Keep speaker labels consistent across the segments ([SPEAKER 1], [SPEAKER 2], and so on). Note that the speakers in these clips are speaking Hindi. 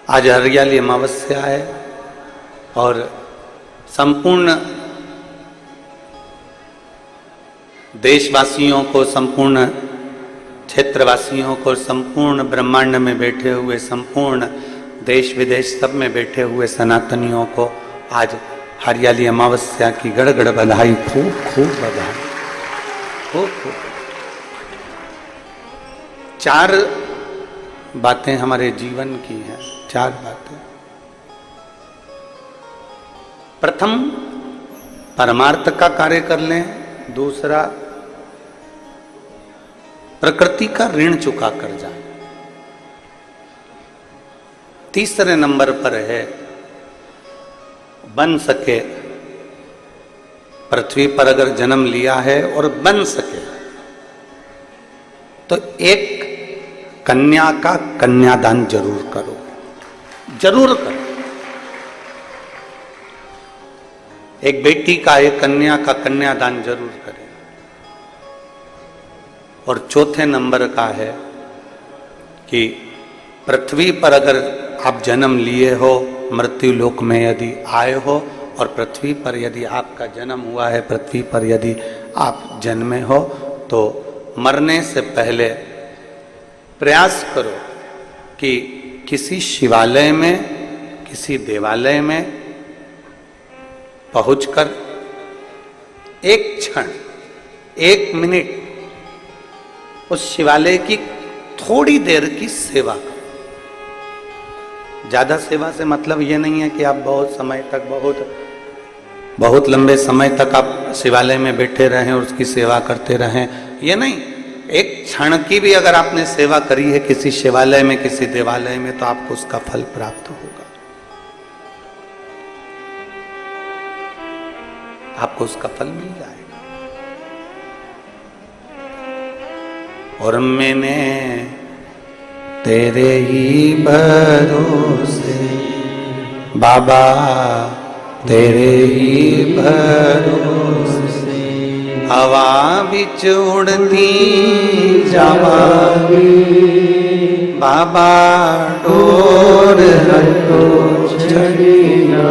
[SPEAKER 1] आज हरियाली अमावस्या है और संपूर्ण देशवासियों को, संपूर्ण क्षेत्रवासियों को, संपूर्ण ब्रह्मांड में बैठे हुए, संपूर्ण देश विदेश सब में बैठे हुए सनातनियों को आज हरियाली अमावस्या की गड़गड़ बधाई, खूब खूब बधाई, खूब खूब। चार बातें हमारे जीवन की हैं, चार बातें। प्रथम, परमार्थ का कार्य कर लें। दूसरा, प्रकृति का ऋण चुका कर जाए। तीसरे नंबर पर है, बन सके, पृथ्वी पर अगर जन्म लिया है और बन सके तो एक कन्या का कन्यादान जरूर करो, जरूर करो। एक बेटी का, एक कन्या का कन्यादान जरूर करें। और चौथे नंबर का है कि पृथ्वी पर अगर आप जन्म लिए हो, मृत्यु लोक में यदि आए हो और पृथ्वी पर यदि आपका जन्म हुआ है, पृथ्वी पर यदि आप जन्मे हो, तो मरने से पहले प्रयास करो कि किसी शिवालय में, किसी देवालय में पहुंचकर एक क्षण, एक मिनट उस शिवालय की थोड़ी देर की सेवा करो। ज्यादा सेवा से मतलब ये नहीं है कि आप बहुत समय तक, बहुत लंबे समय तक आप शिवालय में बैठे रहें और उसकी सेवा करते रहें, ये नहीं। एक क्षण की भी अगर आपने सेवा करी है किसी शिवालय में, किसी देवालय में, तो आपको उसका फल प्राप्त होगा, आपको उसका फल मिल जाएगा। और मैंने तेरे ही भरोसे बाबा, तेरे ही भरोसे हवा बिच उड़ती जावागी बाबा, डोर हटो छड़िया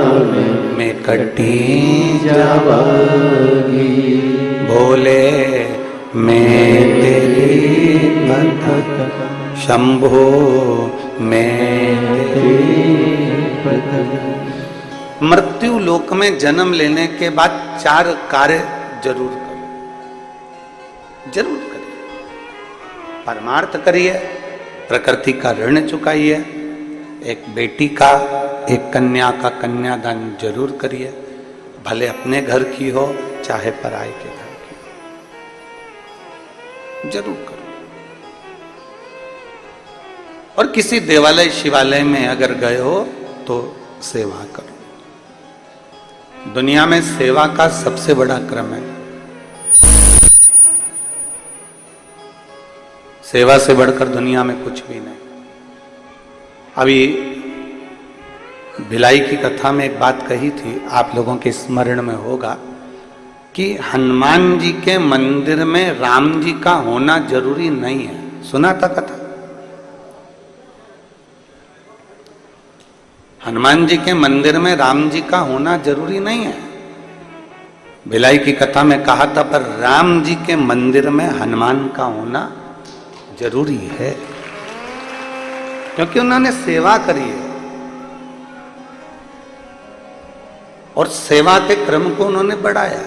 [SPEAKER 1] में कटी जावागी। भोले मैं तेरी भक्त, शंभो मैं तेरी भक्त। मृत्यु लोक में जन्म लेने के बाद चार कार्य जरूर करो, जरूर करिए। परमार्थ करिए, प्रकृति का ऋण चुकाइए, एक बेटी का, एक कन्या का कन्यादान जरूर करिए, भले अपने घर की हो चाहे पराये के घर की हो, जरूर करो। और किसी देवालय शिवालय में अगर गए हो तो सेवा करो। दुनिया में सेवा का सबसे बड़ा क्रम है, सेवा से बढ़कर दुनिया में कुछ भी नहीं। अभी भिलाई की कथा में एक बात कही थी, आप लोगों के स्मरण में होगा कि हनुमान जी के मंदिर में राम जी का होना जरूरी नहीं है। सुना था कथा? हनुमान जी के मंदिर में राम जी का होना जरूरी नहीं है। भिलाई की कथा में कहा था, पर राम जी के मंदिर में हनुमान का होना जरूरी है, क्योंकि उन्होंने सेवा करी है और सेवा के क्रम को उन्होंने बढ़ाया।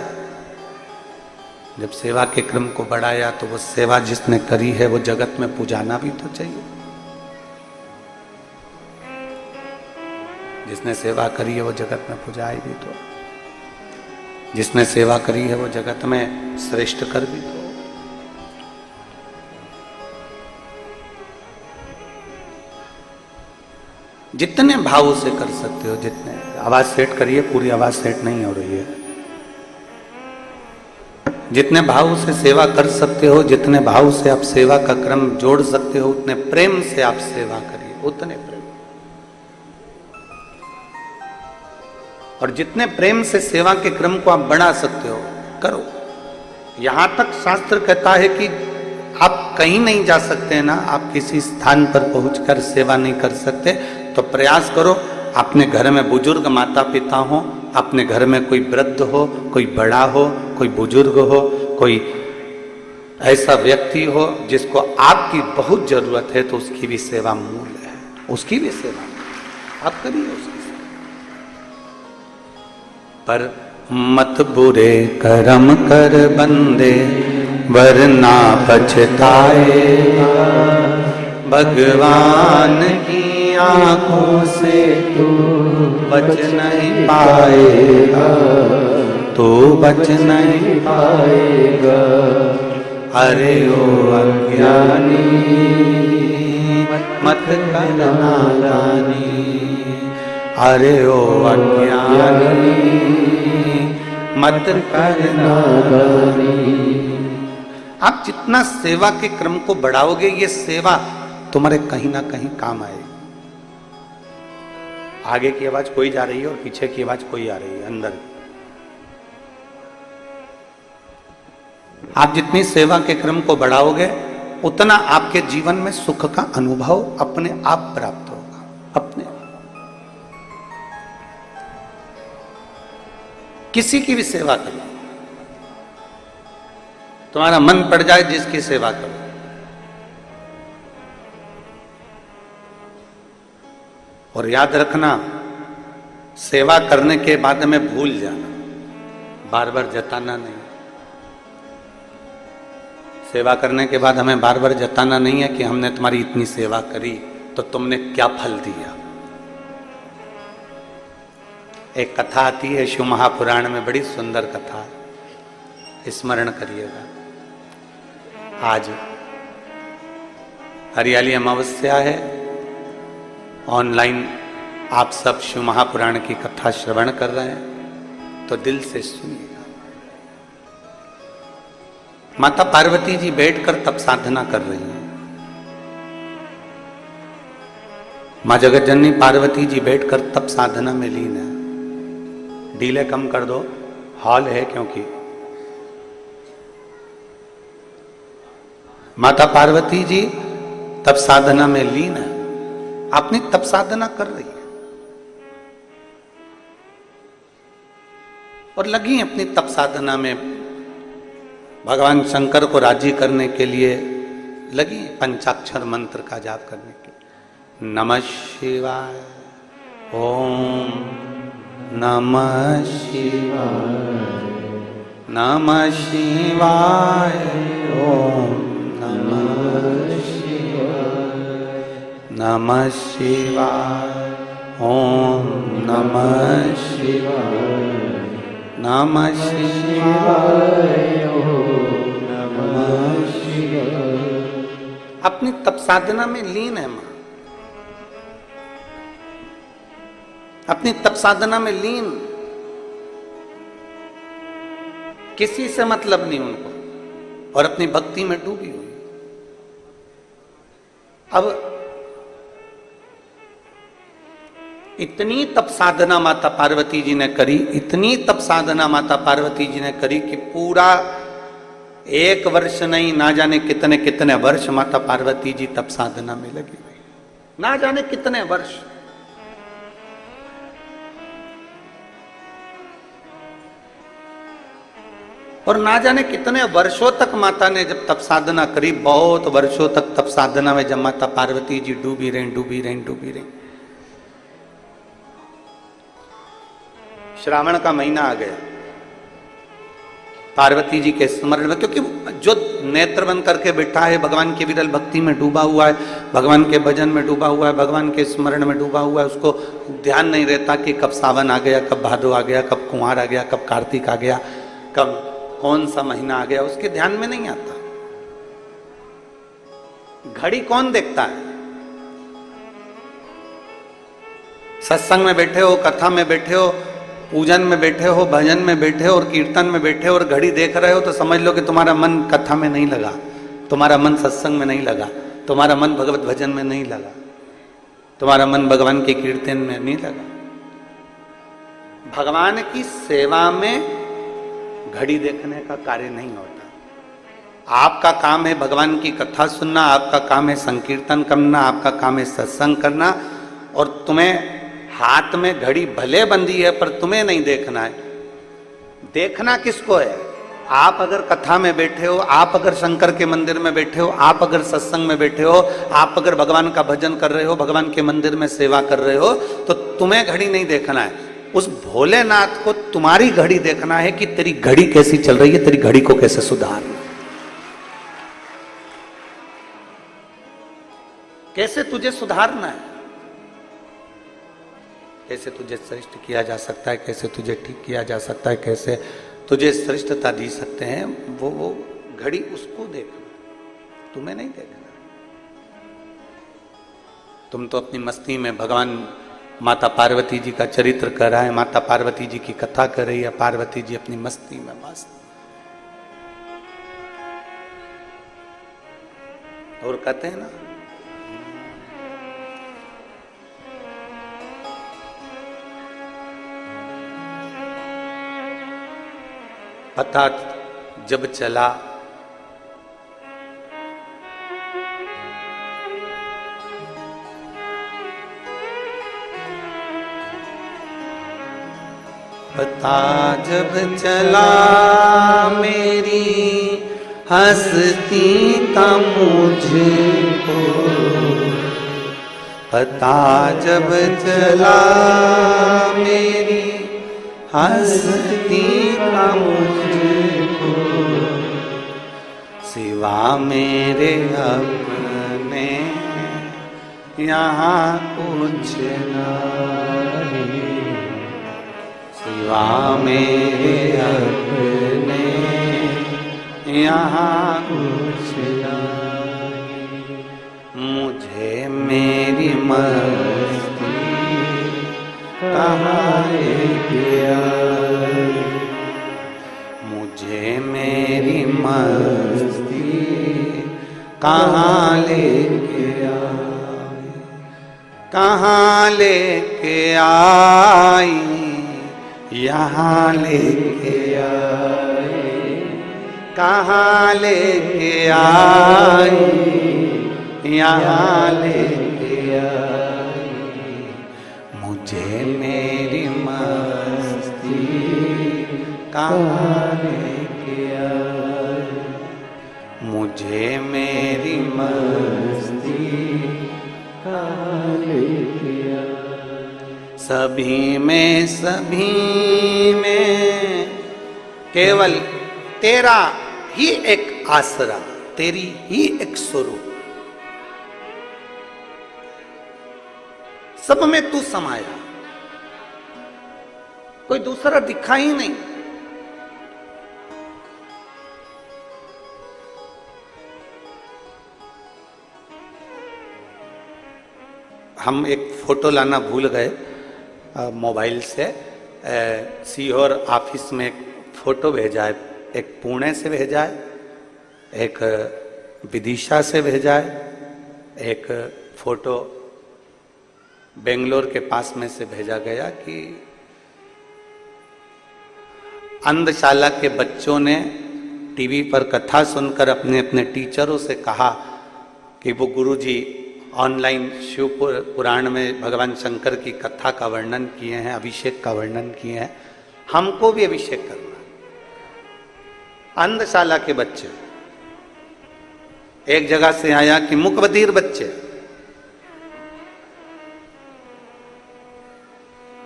[SPEAKER 1] जब सेवा के क्रम को बढ़ाया तो वो सेवा जिसने करी है वो जगत में पुजाना भी तो चाहिए। जिसने सेवा करी है वो जगत में पुजाए भी तो, जिसने सेवा करी है वो जगत में श्रेष्ठ कर भी तो। जितने भाव से कर सकते हो, जितने, आवाज सेट करिए, पूरी आवाज सेट नहीं हो रही है। जितने भाव से सेवा कर सकते हो, जितने भाव से आप सेवा का क्रम जोड़ सकते हो, उतने प्रेम से आप सेवा करिए, उतने प्रेम। और जितने प्रेम से सेवा के क्रम को आप बढ़ा सकते हो, करो। यहां तक शास्त्र कहता है कि आप कहीं नहीं जा सकते ना, आप किसी स्थान पर पहुंचकर सेवा नहीं कर सकते तो प्रयास करो, अपने घर में बुजुर्ग माता पिता हो, अपने घर में कोई वृद्ध हो, कोई बड़ा हो, कोई बुजुर्ग हो, कोई ऐसा व्यक्ति हो जिसको आपकी बहुत जरूरत है, तो उसकी भी सेवा मूल्य है, उसकी भी सेवा आप करिए उसकी सेवा। पर मत बुरे कर्म कर बंदे वरना पछताएगा, भगवान की आंखों से तू बच नहीं पाएगा, तू बच नहीं पाएगा। अरे ओ अज्ञानी मत कर नादानी, अरे ओ अज्ञानी मत कर नादानी। आप जितना सेवा के क्रम को बढ़ाओगे, ये सेवा तुम्हारे कहीं ना कहीं काम आएगी। आगे की आवाज कोई जा रही है और पीछे की आवाज कोई आ रही है अंदर। आप जितनी सेवा के क्रम को बढ़ाओगे, उतना आपके जीवन में सुख का अनुभव अपने आप प्राप्त होगा, अपने। किसी की भी सेवा करो, तुम्हारा मन पड़ जाए जिसकी सेवा करो। और याद रखना, सेवा करने के बाद में भूल जाना, बार बार जताना नहीं। सेवा करने के बाद हमें बार बार जताना नहीं है कि हमने तुम्हारी इतनी सेवा करी तो तुमने क्या फल दिया। एक कथा आती है शिव महापुराण में, बड़ी सुंदर कथा, स्मरण करिएगा। आज हरियाली अमावस्या है, ऑनलाइन आप सब शिव महापुराण की कथा श्रवण कर रहे हैं, तो दिल से सुनिएगा। माता पार्वती जी बैठकर तप साधना कर रही हैं। मां जगत जननी पार्वती जी बैठकर तप साधना में लीन है। डीले कम कर दो, हॉल है क्योंकि। माता पार्वती जी तप साधना में लीन है, अपनी तप साधना कर रही है और लगी अपनी तप साधना में, भगवान शंकर को राजी करने के लिए लगी, पंचाक्षर मंत्र का जाप करने के लिए। नमः शिवाय, ओम नमः शिवाय, नमः शिवाय, ओम नमः शिवाय, नमः शिवाय, ओम नमः शिवाय, नमः शिवाय, ओम नमः शिवाय। अपनी तप साधना में लीन है मां, अपनी तप साधना में लीन, किसी से मतलब नहीं उनको, और अपनी भक्ति में डूबी हुई। अब इतनी तप साधना माता पार्वती जी ने करी, इतनी तप साधना माता पार्वती जी ने करी कि पूरा 1 वर्ष नहीं, ना जाने कितने कितने वर्ष माता पार्वती जी तप साधना में लगी हुई, ना जाने कितने वर्ष। और ना जाने कितने वर्षों तक माता ने जब तप साधना करी, बहुत वर्षों तक तप साधना में जब माता पार्वती जी डूबी रही, डूबी रही, डूबी रही। श्रावण का महीना आ गया, पार्वती जी के स्मरण में, क्योंकि जो नेत्र बंद करके बैठा है, भगवान की विरल भक्ति में डूबा हुआ है, भगवान के भजन में डूबा हुआ है, भगवान के स्मरण में डूबा हुआ है, उसको ध्यान नहीं रहता कि कब सावन आ गया, कब भादो आ गया, कब कुंवार आ गया, कब कार्तिक आ गया, कब कौन सा महीना आ गया, उसके ध्यान में नहीं आता। घड़ी कौन देखता है? सत्संग में बैठे हो, कथा में बैठे हो, पूजन में बैठे हो, भजन में बैठे हो और कीर्तन में बैठे हो और घड़ी देख रहे हो, तो समझ लो कि तुम्हारा मन कथा में नहीं लगा, तुम्हारा मन सत्संग में नहीं लगा, तुम्हारा मन भगवत भजन में नहीं लगा, तुम्हारा मन भगवान के कीर्तन में नहीं लगा। भगवान की सेवा में घड़ी देखने का कार्य नहीं होता। आपका काम है भगवान की कथा सुनना, आपका काम है संकीर्तन करना, आपका काम है सत्संग करना, और तुम्हें हाथ में घड़ी भले बंधी है पर तुम्हें नहीं देखना है। देखना किसको है? आप अगर कथा में बैठे हो, आप अगर शंकर के मंदिर में बैठे हो, आप अगर सत्संग में बैठे हो, आप अगर भगवान का भजन कर रहे हो, भगवान के मंदिर में सेवा कर रहे हो, तो तुम्हें घड़ी नहीं देखना है। उस भोलेनाथ को तुम्हारी घड़ी देखना है कि तेरी घड़ी कैसी चल रही है, तेरी घड़ी को कैसे सुधारना, कैसे तुझे सुधारना है, कैसे तुझे श्रेष्ठ किया जा सकता है, कैसे तुझे ठीक किया जा सकता है, कैसे तुझे श्रेष्ठता दी सकते हैं। वो घड़ी उसको देखना, तुम्हें नहीं देखना। तुम तो अपनी मस्ती में भगवान माता पार्वती जी का चरित्र कर रहा है, माता पार्वती जी की कथा कर रही है, पार्वती जी अपनी मस्ती में मस्त। और कहते हैं ना, पता जब चला पता जब चला मेरी हस्ती का मुझको, पता जब चला मेरी हस्ती का मुझको, सिवा मेरे अपने यहाँ कुछ नहीं, सिवा मेरे अपने यहाँ कुछ नहीं। मुझे मेरी मस्ती कहाँ लेके आई, मुझे मेरी मस्ती कहाँ लेके आई, कहाँ लेके आई, यहाँ लेके आई, कहाँ लेके आई, यहाँ लेके आई। मुझे मेरी मस्ती कहाँ लेके आई, मुझे मेरी मस्ती कहाँ लेके आई। सभी में केवल तेरा ही एक आसरा, तेरी ही एक स्वरूप, सब में तू समाया, कोई दूसरा दिखा ही नहीं। हम एक फोटो लाना भूल गए मोबाइल से, सीहोर ऑफिस में एक फोटो भेजा है, एक पुणे से भेजा है, एक विदिशा से भेजा है, एक फोटो बेंगलोर के पास में से भेजा गया कि अंधशाला के बच्चों ने टीवी पर कथा सुनकर अपने अपने टीचरों से कहा कि वो गुरुजी ऑनलाइन शिव पुराण में भगवान शंकर की कथा का वर्णन किए हैं, अभिषेक का वर्णन किए हैं, हमको भी अभिषेक करना। अंधशाला के बच्चे, एक जगह से आया कि मुकबधीर बच्चे,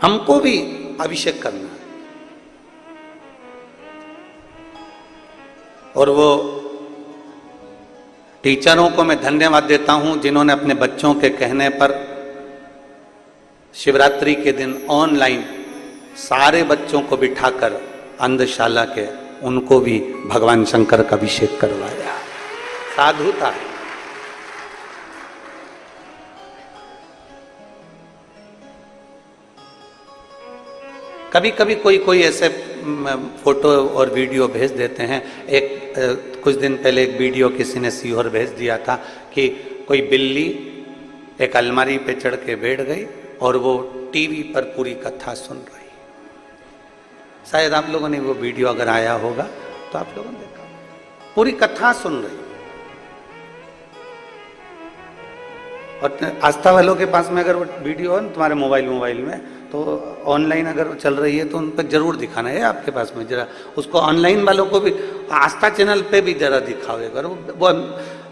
[SPEAKER 1] हमको भी अभिषेक करना। और वो टीचरों को मैं धन्यवाद देता हूं जिन्होंने अपने बच्चों के कहने पर शिवरात्रि के दिन ऑनलाइन सारे बच्चों को बिठाकर अंधशाला के उनको भी भगवान शंकर का अभिषेक करवाया। साधुता है। कभी कभी कोई ऐसे फोटो और वीडियो भेज देते हैं। कुछ दिन पहले एक वीडियो किसी ने सीहोर भेज दिया था कि कोई बिल्ली एक अलमारी पे चढ़ के बैठ गई और वो टीवी पर पूरी कथा सुन रही। शायद आप लोगों ने वो वीडियो अगर आया होगा तो आप लोगों ने देखा, पूरी कथा सुन रही। और आस्था वालों के पास में अगर वो वीडियो हो ना तुम्हारे मोबाइल में, तो ऑनलाइन अगर चल रही है तो उन पर जरूर दिखाना है आपके पास में, जरा उसको ऑनलाइन वालों को भी आस्था चैनल पे भी जरा दिखाओ अगर वो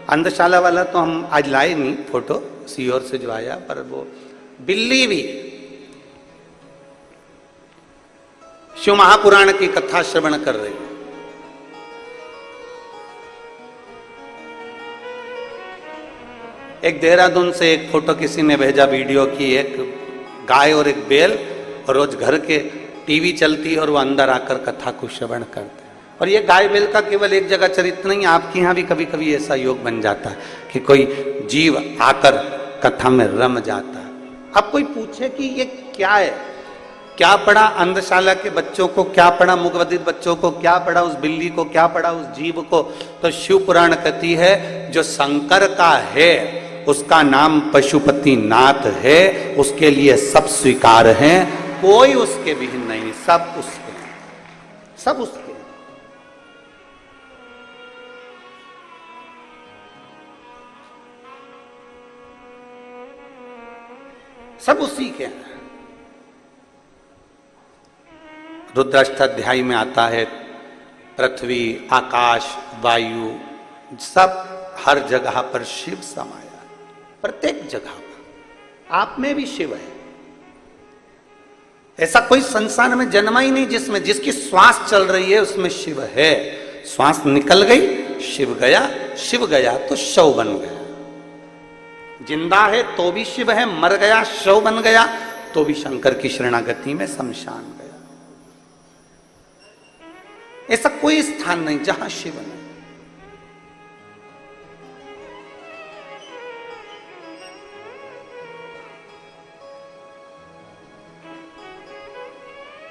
[SPEAKER 1] अंधशाला वाला तो हम आज लाए नहीं फोटो सीहोर से जो आया, पर वो बिल्ली भी शिव महापुराण की कथा श्रवण कर रही है। एक देहरादून से एक फोटो किसी ने भेजा वीडियो की, एक गाय और एक बैल, और रोज घर के टीवी चलती है और वो अंदर आकर कथा को श्रवण करते हैं। और ये गाय बैल का केवल एक जगह चरित्र नहीं, आपके यहाँ भी कभी कभी ऐसा योग बन जाता है कि कोई जीव आकर कथा में रम जाता है। अब कोई पूछे कि ये क्या है, क्या पढ़ा अंधशाला के बच्चों को, क्या पढ़ा मुगवदित बच्चों को, क्या पढ़ा उस बिल्ली को, क्या पढ़ा उस जीव को, तो शिव पुराण कहती है जो शंकर का है उसका नाम पशुपति नाथ है, उसके लिए सब स्वीकार हैं, कोई उसके विहीन नहीं, सब उसके, सब उसके। सब उसी के हैं। रुद्राष्टाध्यायी में आता है पृथ्वी, आकाश, वायु, सब हर जगह पर शिव समाया, प्रत्येक जगह पर। आप में भी शिव है। ऐसा कोई संसार में जन्मा ही नहीं जिसमें, जिसकी श्वास चल रही है उसमें शिव है। श्वास निकल गई शिव गया, शिव गया तो शव बन गया। जिंदा है तो भी शिव है, मर गया शव बन गया तो भी शंकर की शरणागति में शमशान गया। ऐसा कोई स्थान नहीं जहां शिव नहीं।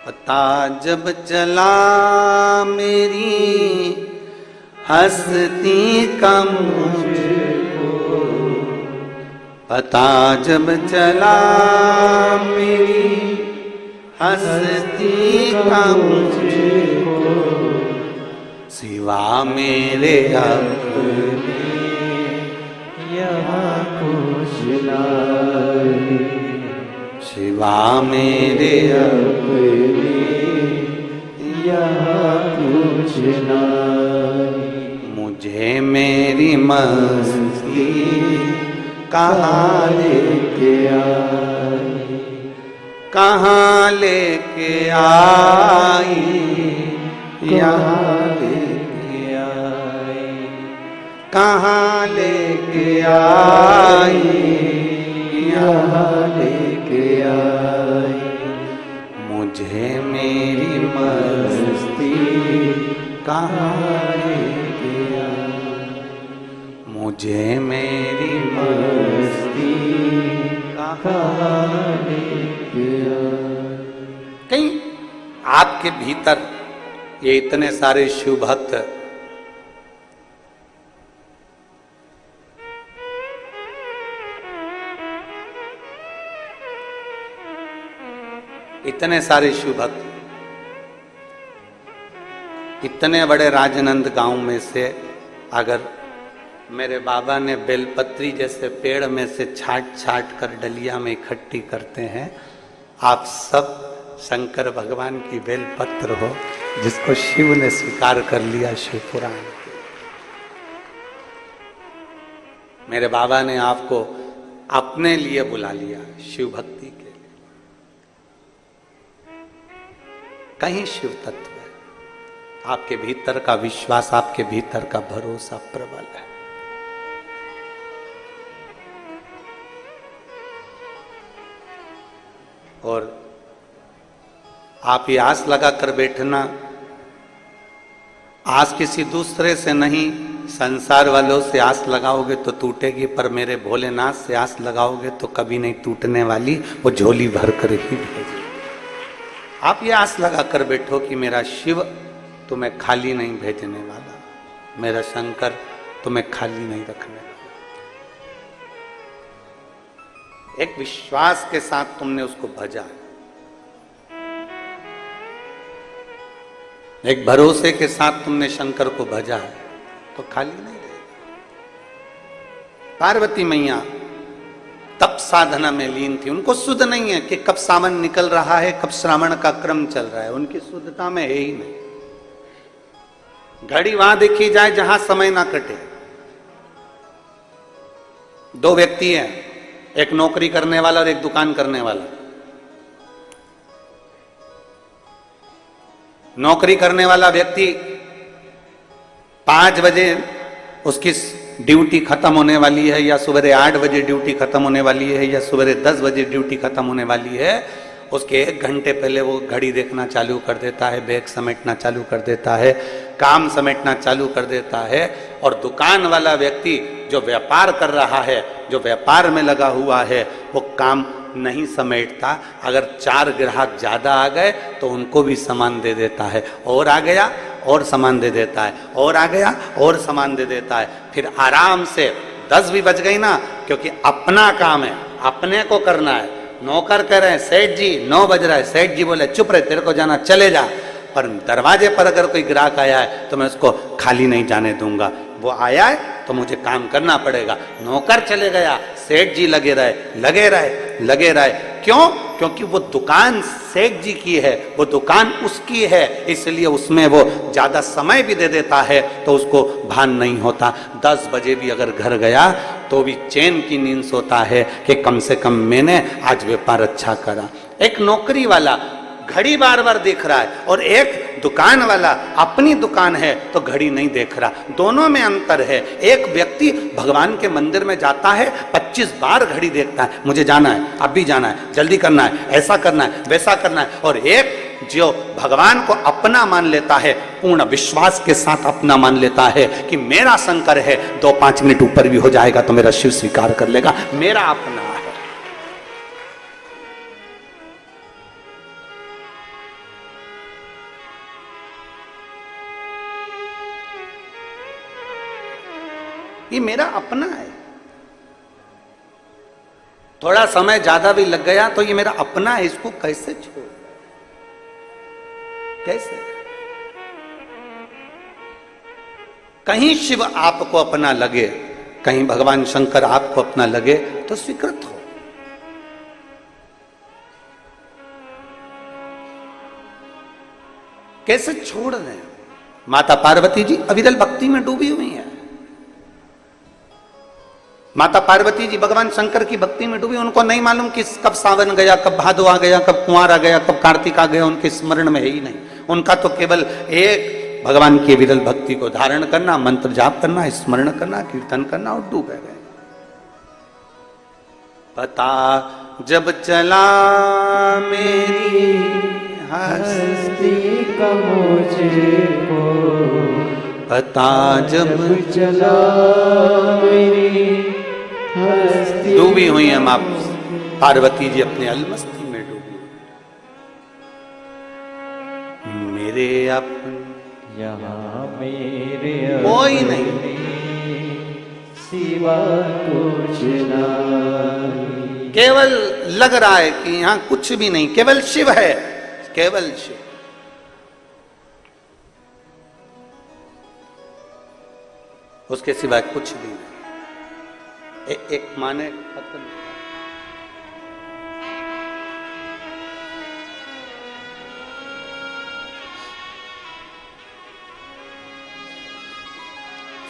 [SPEAKER 1] पता जब चला मेरी हस्ती का मुझको, पता जब चला मेरी हस्ती का मुझको, सिवा मेरे अपने यहाँ कुछ नहीं, सिवा मेरे अपने यहाँ कुछ नहीं। मुझे मेरी मस्ती कहाँ लेके आई, कहाँ लेके आई, यहाँ लेके आई, कहाँ लेके आई, यहाँ लेके आई। मुझे मेरी मस्ती कहाँ लेके आई, मुझे मेरी मस्ती कहाँ लेके आई। कहीं आपके भीतर ये इतने सारे शिव भक्त इतने सारे शिव भक्त इतने बड़े राजनंद गांव में से अगर मेरे बाबा ने बेलपत्री जैसे पेड़ में से छाट छाट कर डलिया में इकट्ठी करते हैं, आप सब शंकर भगवान की बेलपत्र हो जिसको शिव ने स्वीकार कर लिया शिव पुराण। मेरे बाबा ने आपको अपने लिए बुला लिया शिव भक्ति के लिए। कहीं शिव तत्व है, आपके भीतर का विश्वास, आपके भीतर का भरोसा प्रबल है। और आप ये आस लगा कर बैठना, आस किसी दूसरे से नहीं, संसार वालों से आस लगाओगे तो टूटेगी, पर मेरे भोलेनाथ से आस लगाओगे तो कभी नहीं टूटने वाली, वो झोली भर कर ही भेजेगी। आप ये आस लगा कर बैठो कि मेरा शिव तुम्हें खाली नहीं भेजने वाला, मेरा शंकर तुम्हें खाली नहीं रखने वाला। एक विश्वास के साथ तुमने उसको भजा, एक भरोसे के साथ तुमने शंकर को भजा है तो खाली नहीं रहेगा। पार्वती मैया तप साधना में लीन थी। उनको शुद्ध नहीं है कि कब सावन निकल रहा है, कब श्रावण का क्रम चल रहा है, उनकी शुद्धता में है ही नहीं। घड़ी वहां देखी जाए जहां समय ना कटे। दो व्यक्ति हैं, एक नौकरी करने वाला और एक दुकान करने वाला। नौकरी करने वाला व्यक्ति 5 बजे उसकी ड्यूटी खत्म होने वाली है, या सुबह 8 बजे ड्यूटी खत्म होने वाली है, या सुबह 10 बजे ड्यूटी खत्म होने वाली है, उसके 1 घंटे पहले वो घड़ी देखना चालू कर देता है, बैग समेटना चालू कर देता है, काम समेटना चालू कर देता है। और दुकान वाला व्यक्ति जो व्यापार कर रहा है, जो व्यापार में लगा हुआ है, वो काम नहीं समेटता। अगर 4 ग्राहक ज्यादा आ गए तो उनको भी सामान दे देता है, और आ गया और सामान दे देता है, और आ गया और सामान दे देता है। फिर आराम से 10 भी बज गई ना, क्योंकि अपना काम है, अपने को करना है। नौकर कह रहे हैं सेठ जी 9 बज रहा है, सेठ जी बोले चुप रहे, तेरे को जाना चले जा। पर दरवाजे पर अगर कोई ग्राहक आया है तो मैं उसको खाली नहीं जाने दूंगा, वो आया है तो मुझे काम करना पड़ेगा। नौकर चले गया, सेठ जी लगे रहे लगे रहे लगे रहे। क्यों? क्योंकि वो दुकान सेठ जी की है, वो दुकान उसकी है, इसलिए उसमें वो ज्यादा समय भी दे देता है तो उसको भान नहीं होता। 10 बजे भी अगर घर गया तो भी चैन की नींद सोता है कि कम से कम मैंने आज व्यापार अच्छा करा। एक नौकरी वाला घड़ी बार बार देख रहा है, और एक दुकान वाला अपनी दुकान है तो घड़ी नहीं देख रहा। दोनों में अंतर है। एक व्यक्ति भगवान के मंदिर में जाता है, 25 बार घड़ी देखता है, मुझे जाना है, अब भी जाना है, जल्दी करना है, ऐसा करना है, वैसा करना है। और एक जो भगवान को अपना मान लेता है, पूर्ण विश्वास के साथ अपना मान लेता है कि मेरा शंकर है, 2-5 मिनट ऊपर भी हो जाएगा तो मेरा शिव स्वीकार कर लेगा, मेरा अपना है। ये मेरा अपना है। थोड़ा समय ज्यादा भी लग गया तो ये मेरा अपना है, इसको कैसे छोड़, कैसे? कहीं शिव आपको अपना लगे, कहीं भगवान शंकर आपको अपना लगे तो स्वीकृत हो। कैसे छोड़ दें? माता पार्वती जी अविरल भक्ति में डूबी हुई हैं। माता पार्वती जी भगवान शंकर की भक्ति में डूबी, उनको नहीं मालूम कि कब सावन गया, कब भादो आ गया, कब कुंवर आ गया, कब कार्तिक आ गया, उनके स्मरण में है ही नहीं। उनका तो केवल एक भगवान की विरल भक्ति को धारण करना, मंत्र जाप करना, स्मरण करना, कीर्तन करना, और डूबे गए। पता जब चला मेरी हस्ती का मुझको, पता जब चला मेरी हस्ती। डूबी हुई है मां पार्वती जी, अपने अलमस्ती में डूबी। मेरे अपने यहाँ मेरे कोई नहीं, सिवा कुछ नहीं। केवल लग रहा है कि यहाँ कुछ भी नहीं, केवल शिव है, केवल शिव। उसके सिवाय कुछ भी नहीं। एक माने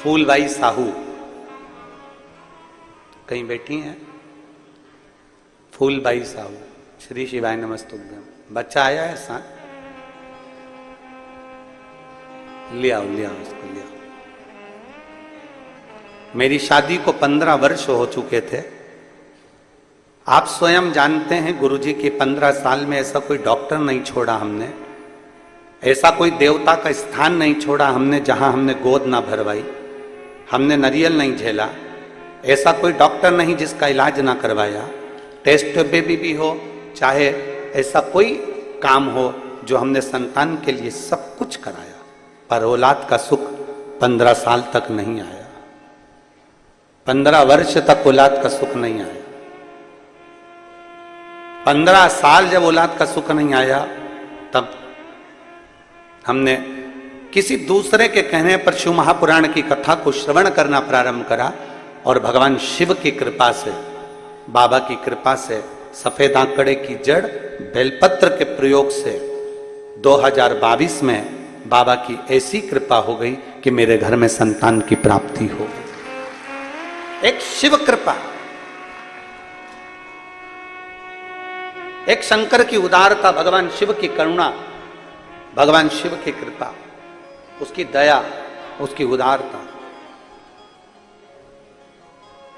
[SPEAKER 1] फूलबाई साहू कहीं बैठी हैं। फूलबाई साहू, श्री शिवाय नमस्तुभ्यम। बच्चा आया है साथ, ले आओ ले आओ उसको ले आओ। मेरी शादी को 15 वर्ष हो चुके थे। आप स्वयं जानते हैं गुरुजी की 15 साल में ऐसा कोई डॉक्टर नहीं छोड़ा हमने, ऐसा कोई देवता का स्थान नहीं छोड़ा हमने जहां हमने गोद ना भरवाई, हमने नारियल नहीं झेला। ऐसा कोई डॉक्टर नहीं जिसका इलाज ना करवाया। टेस्ट बेबी भी हो, चाहे ऐसा कोई काम हो, जो हमने संतान के लिए सब कुछ कराया, पर औलाद का सुख 15 साल तक नहीं आया। 15 वर्ष तक औलाद का सुख नहीं आया। 15 साल जब औलाद का सुख नहीं आया, तब हमने किसी दूसरे के कहने पर शिव महापुराण की कथा को श्रवण करना प्रारंभ करा, और भगवान शिव की कृपा से बाबा की कृपा से सफेद आंकड़े की जड़ बेलपत्र के प्रयोग से 2022 में बाबा की ऐसी कृपा हो गई कि मेरे घर में संतान की प्राप्ति हो गई। एक शिव कृपा, एक शंकर की उदारता, भगवान शिव की करुणा, भगवान शिव की कृपा, उसकी दया, उसकी उदारता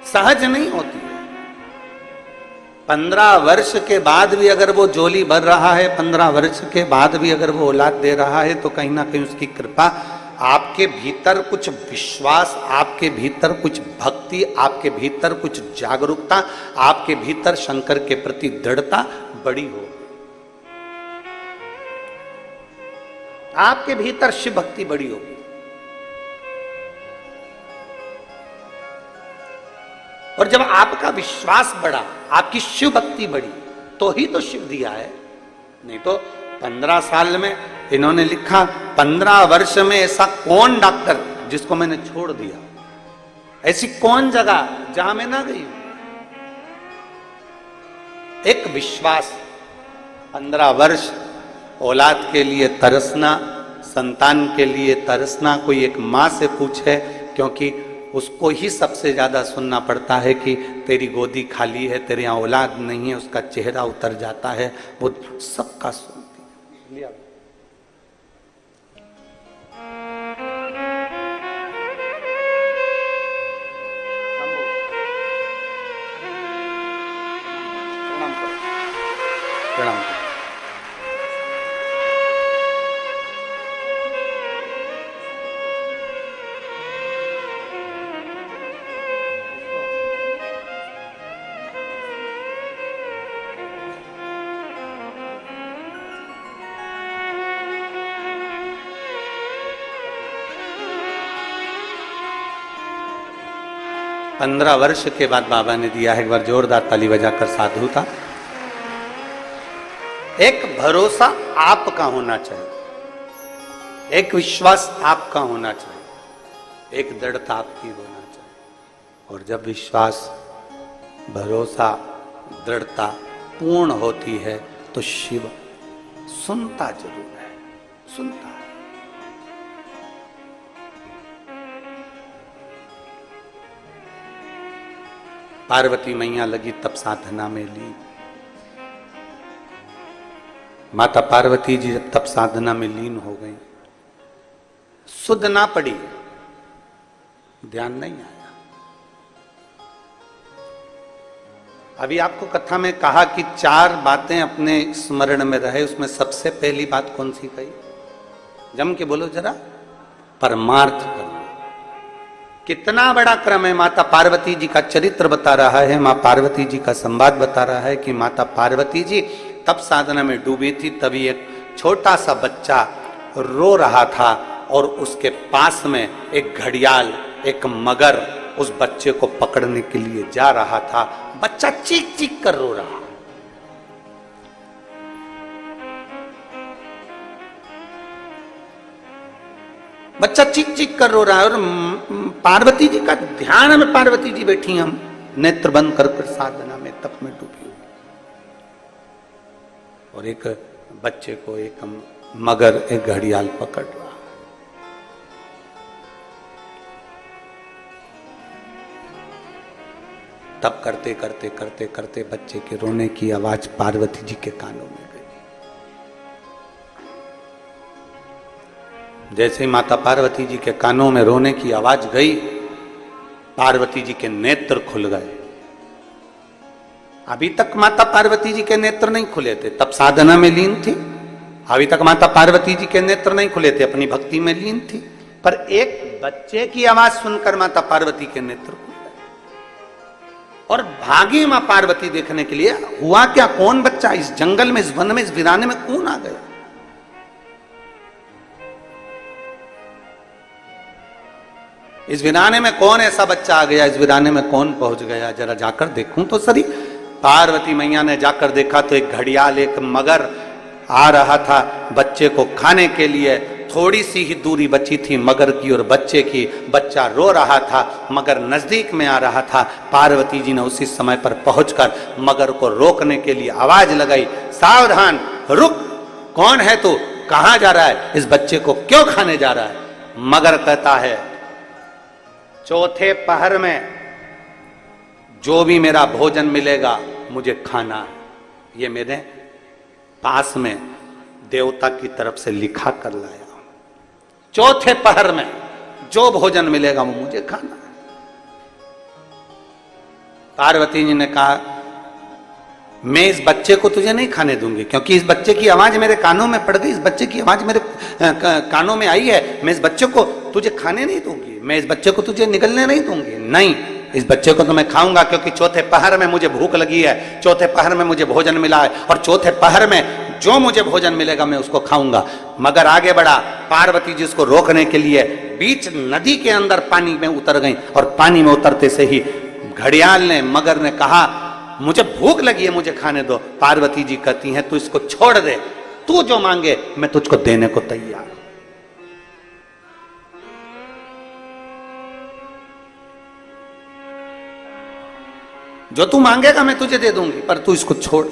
[SPEAKER 1] सहज नहीं होती है। 15 वर्ष के बाद भी अगर वो झोली भर रहा है, 15 वर्ष के बाद भी अगर वो औलाद दे रहा है, तो कहीं ना कहीं उसकी कृपा, आपके भीतर कुछ विश्वास, आपके भीतर कुछ भक्ति, आपके भीतर कुछ जागरूकता, आपके भीतर शंकर के प्रति दृढ़ता बड़ी हो, आपके भीतर शिव भक्ति बड़ी होगी। और जब आपका विश्वास बढ़ा, आपकी शिव भक्ति बढ़ी, तो ही तो शिव दिया है। नहीं तो 15 साल में इन्होंने लिखा, 15 वर्ष में ऐसा कौन डॉक्टर जिसको मैंने छोड़ दिया, ऐसी कौन जगह जहां मैं ना गई हूं। एक विश्वास, 15 वर्ष औलाद के लिए तरसना, संतान के लिए तरसना, कोई एक माँ से पूछे, क्योंकि उसको ही सबसे ज्यादा सुनना पड़ता है कि तेरी गोदी खाली है, तेरे यहाँ औलाद नहीं है, उसका चेहरा उतर जाता है, वो सबका सुनती है। प्रणाम करो। 15 वर्ष के बाद बाबा ने दिया है। एक बार जोरदार ताली बजाकर साधु था। एक भरोसा आपका होना चाहिए, एक विश्वास आपका होना चाहिए, एक दृढ़ता आपकी होना चाहिए। और जब विश्वास, भरोसा, दृढ़ता पूर्ण होती है तो शिव सुनता जरूर है, सुनता है। पार्वती मैया लगी तप साधना में ली। माता पार्वती जी जब तप साधना में लीन हो गई, सुध ना पड़ी, ध्यान नहीं आया। अभी आपको कथा में कहा कि 4 बातें अपने स्मरण में रहे, उसमें सबसे पहली बात कौन सी कही? जम के बोलो जरा, परमार्थ करना। कितना बड़ा क्रम है। माता पार्वती जी का चरित्र बता रहा है, मां पार्वती जी का संवाद बता रहा है कि माता पार्वती जी तप साधना में डूबी थी। तभी एक छोटा सा बच्चा रो रहा था और उसके पास में एक घड़ियाल, एक मगर उस बच्चे को पकड़ने के लिए जा रहा था। बच्चा चीख चीख कर रो रहा। बच्चा चीख चीख कर रो रहा है और पार्वती जी का ध्यान में, पार्वती जी बैठी, हम नेत्र बंद कर साधना में, तप में डूबी हुई। और एक बच्चे को एक मगर, एक घड़ियाल पकड़ रहा है। तब करते करते करते करते बच्चे के रोने की आवाज पार्वती जी के कानों में गई। जैसे ही माता पार्वती जी के कानों में रोने की आवाज गई, पार्वती जी के नेत्र खुल गए। अभी तक माता पार्वती जी के नेत्र नहीं खुले थे, तब साधना में लीन थी। अभी तक माता पार्वती जी के नेत्र नहीं खुले थे, अपनी भक्ति में लीन थी। पर एक बच्चे की आवाज सुनकर माता पार्वती के नेत्र खुल गए और भागी मां पार्वती देखने के लिए। हुआ क्या? कौन बच्चा? इस जंगल में, इस वन में, इस वीराने में कौन आ गया? इस वीराने में कौन ऐसा बच्चा आ गया? इस वीराने में कौन पहुंच गया? जरा जाकर देखूं तो सही। पार्वती मैया ने जाकर देखा तो एक घड़ियाल, एक मगर आ रहा था बच्चे को खाने के लिए। थोड़ी सी ही दूरी बची थी मगर की और बच्चे की। बच्चा रो रहा था, मगर नजदीक में आ रहा था। पार्वती जी ने उसी समय पर पहुंचकर मगर को रोकने के लिए आवाज लगाई, सावधान, रुक, कौन है तू, कहां जा रहा है, इस बच्चे को क्यों खाने जा रहा है। मगर कहता है, चौथे पहर में जो भी मेरा भोजन मिलेगा मुझे खाना है। ये मेरे पास में देवता की तरफ से लिखा कर लाया हूं। चौथे पहर में जो भोजन मिलेगा वो मुझे खाना है। पार्वती जी ने कहा, मैं इस बच्चे को तुझे नहीं खाने दूंगी, क्योंकि इस बच्चे की आवाज मेरे कानों में पड़ गई, इस बच्चे की आवाज मेरे कानों में आई है। मैं इस बच्चे को तुझे खाने नहीं दूंगी, मैं इस बच्चे को तुझे निगलने नहीं दूंगी। नहीं, इस बच्चे को तो मैं खाऊंगा, क्योंकि चौथे पहर में मुझे भूख लगी है, चौथे पहर में मुझे भोजन मिला है, और चौथे पहर में जो मुझे भोजन मिलेगा मैं उसको खाऊंगा। मगर आगे बढ़ा, पार्वती जी उसको रोकने के लिए बीच नदी के अंदर पानी में उतर गई, और पानी में उतरते से ही घड़ियाल ने, मगर ने कहा, मुझे भूख लगी है, मुझे खाने दो। पार्वती जी कहती हैं, तू इसको छोड़ दे, तू जो मांगे मैं तुझको देने को तैयार हूं। जो तू मांगेगा मैं तुझे दे दूंगी, पर तू इसको छोड़।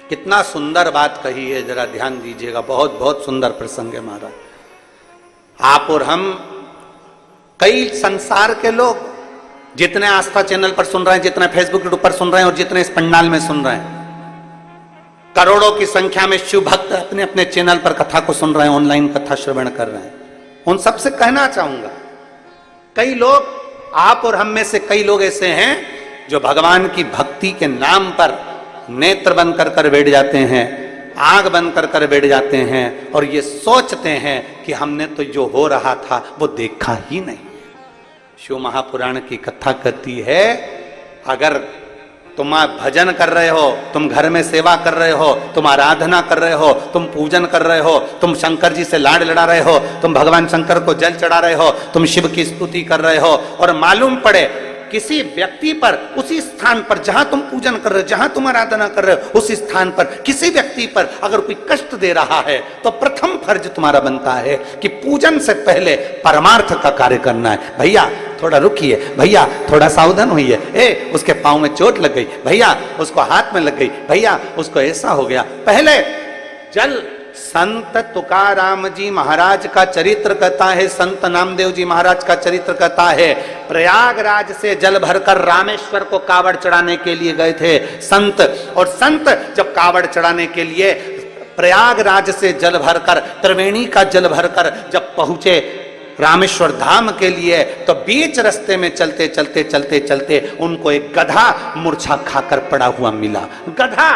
[SPEAKER 1] कितना सुंदर बात कही है, जरा ध्यान दीजिएगा, बहुत बहुत सुंदर प्रसंग है महाराज। आप और हम, कई संसार के लोग जितने आस्था चैनल पर सुन रहे हैं, जितने फेसबुक पर सुन रहे हैं, और जितने इस पंडाल में सुन रहे हैं, करोड़ों की संख्या में शिव भक्त अपने अपने चैनल पर कथा को सुन रहे हैं, ऑनलाइन कथा श्रवण कर रहे हैं। उन सबसे कहना चाहूंगा, कई लोग, आप और हम में से कई लोग ऐसे हैं जो भगवान की भक्ति के नाम पर नेत्र बंद कर कर बैठ जाते हैं, आंख बंद कर कर बैठ जाते हैं, और ये सोचते हैं कि हमने तो जो हो रहा था वो देखा ही नहीं। शिव महापुराण की कथा कहती है, अगर तुम भजन कर रहे हो, तुम घर में सेवा कर रहे हो, तुम आराधना कर रहे हो, तुम पूजन कर रहे हो, तुम शंकर जी से लाड लड़ा रहे हो, तुम भगवान शंकर को जल चढ़ा रहे हो, तुम शिव की स्तुति कर रहे हो, और मालूम पड़े किसी व्यक्ति पर, उसी स्थान पर जहां तुम पूजन कर रहे हो, जहां तुम आराधना कर रहे हो, उस स्थान पर किसी व्यक्ति पर अगर कोई कष्ट दे रहा है, तो प्रथम फर्ज तुम्हारा बनता है कि पूजन से पहले परमार्थ का कार्य करना है। भैया थोड़ा रुकिए, भैया थोड़ा सावधान होइए, उसके पांव में चोट लग गई, भैया उसको हाथ में लग गई, भैया उसको ऐसा हो गया। पहले जल, संत तुकाराम जी महाराज का चरित्र कहता है, संत नामदेव जी महाराज का चरित्र कहता है, प्रयागराज से जल भरकर रामेश्वर को कावड़ चढ़ाने के लिए गए थे संत। और संत जब कावड़ चढ़ाने के लिए प्रयागराज से जल भरकर, त्रिवेणी का जल भरकर जब पहुंचे रामेश्वर धाम के लिए, तो बीच रास्ते में चलते चलते चलते चलते उनको एक गधा मूर्छा खाकर पड़ा हुआ मिला। गधा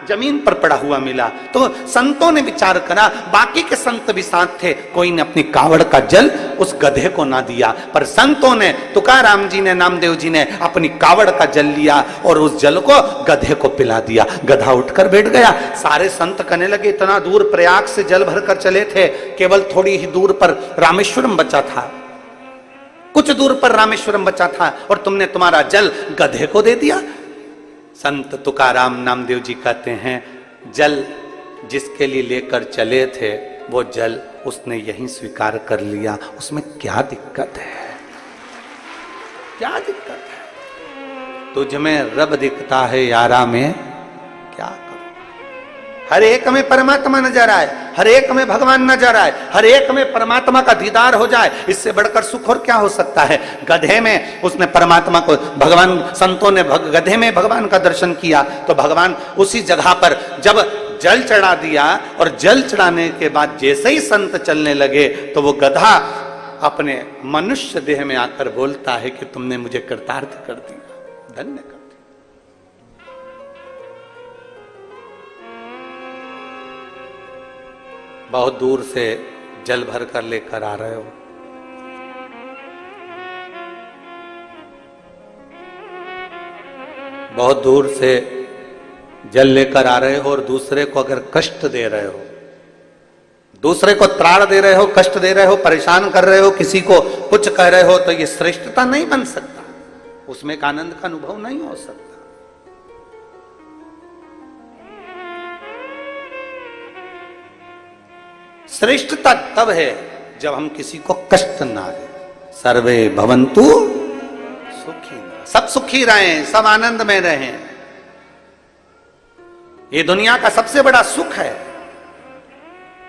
[SPEAKER 1] जमीन पर पड़ा हुआ मिला। तो संतों ने विचार करा, बाकी के संत भी साथ थे, कोई ने अपनी कावड़ का जल उस गधे को ना दिया, पर संतों ने, तुकाराम जी ने, नामदेव जी ने अपनी कावड़ का जल लिया और उस जल को गधे को पिला दिया। गधा उठकर बैठ गया। सारे संत कहने लगे, इतना दूर प्रयाग से जल भरकर चले थे, केवल थोड़ी ही दूर पर रामेश्वरम बचा था, कुछ दूर पर रामेश्वरम बचा था, और तुमने तुम्हारा जल गधे को दे दिया। संत तुकाराम नामदेव जी कहते हैं, जल जिसके लिए लेकर चले थे वो जल उसने यहीं स्वीकार कर लिया, उसमें क्या दिक्कत है, क्या दिक्कत है। तुझ में रब दिखता है यारा में क्या करूं। हर एक में परमात्मा नजर आए, हर एक में भगवान नजर आए, हर एक में परमात्मा का दीदार हो जाए, इससे बढ़कर सुख और क्या हो सकता है। गधे में उसने परमात्मा को, भगवान, संतों ने गधे में भगवान का दर्शन किया, तो भगवान उसी जगह पर जब जल चढ़ा दिया, और जल चढ़ाने के बाद जैसे ही संत चलने लगे, तो वो गधा अपने मनुष्य देह में आकर बोलता है कि तुमने मुझे कृतार्थ कर दिया, धन्य कर दिया। बहुत दूर से जल भर कर लेकर आ रहे हो, बहुत दूर से जल लेकर आ रहे हो, और दूसरे को अगर कष्ट दे रहे हो, दूसरे को त्राण दे रहे हो, कष्ट दे रहे हो, परेशान कर रहे हो, किसी को कुछ कह रहे हो, तो ये श्रेष्ठता नहीं बन सकता, उसमें एक आनंद का अनुभव नहीं हो सकता। श्रेष्ठता तब है जब हम किसी को कष्ट ना दे। सर्वे भवन्तु सुखिनः, सब सुखी रहें, सब आनंद में रहें। ये दुनिया का सबसे बड़ा सुख है।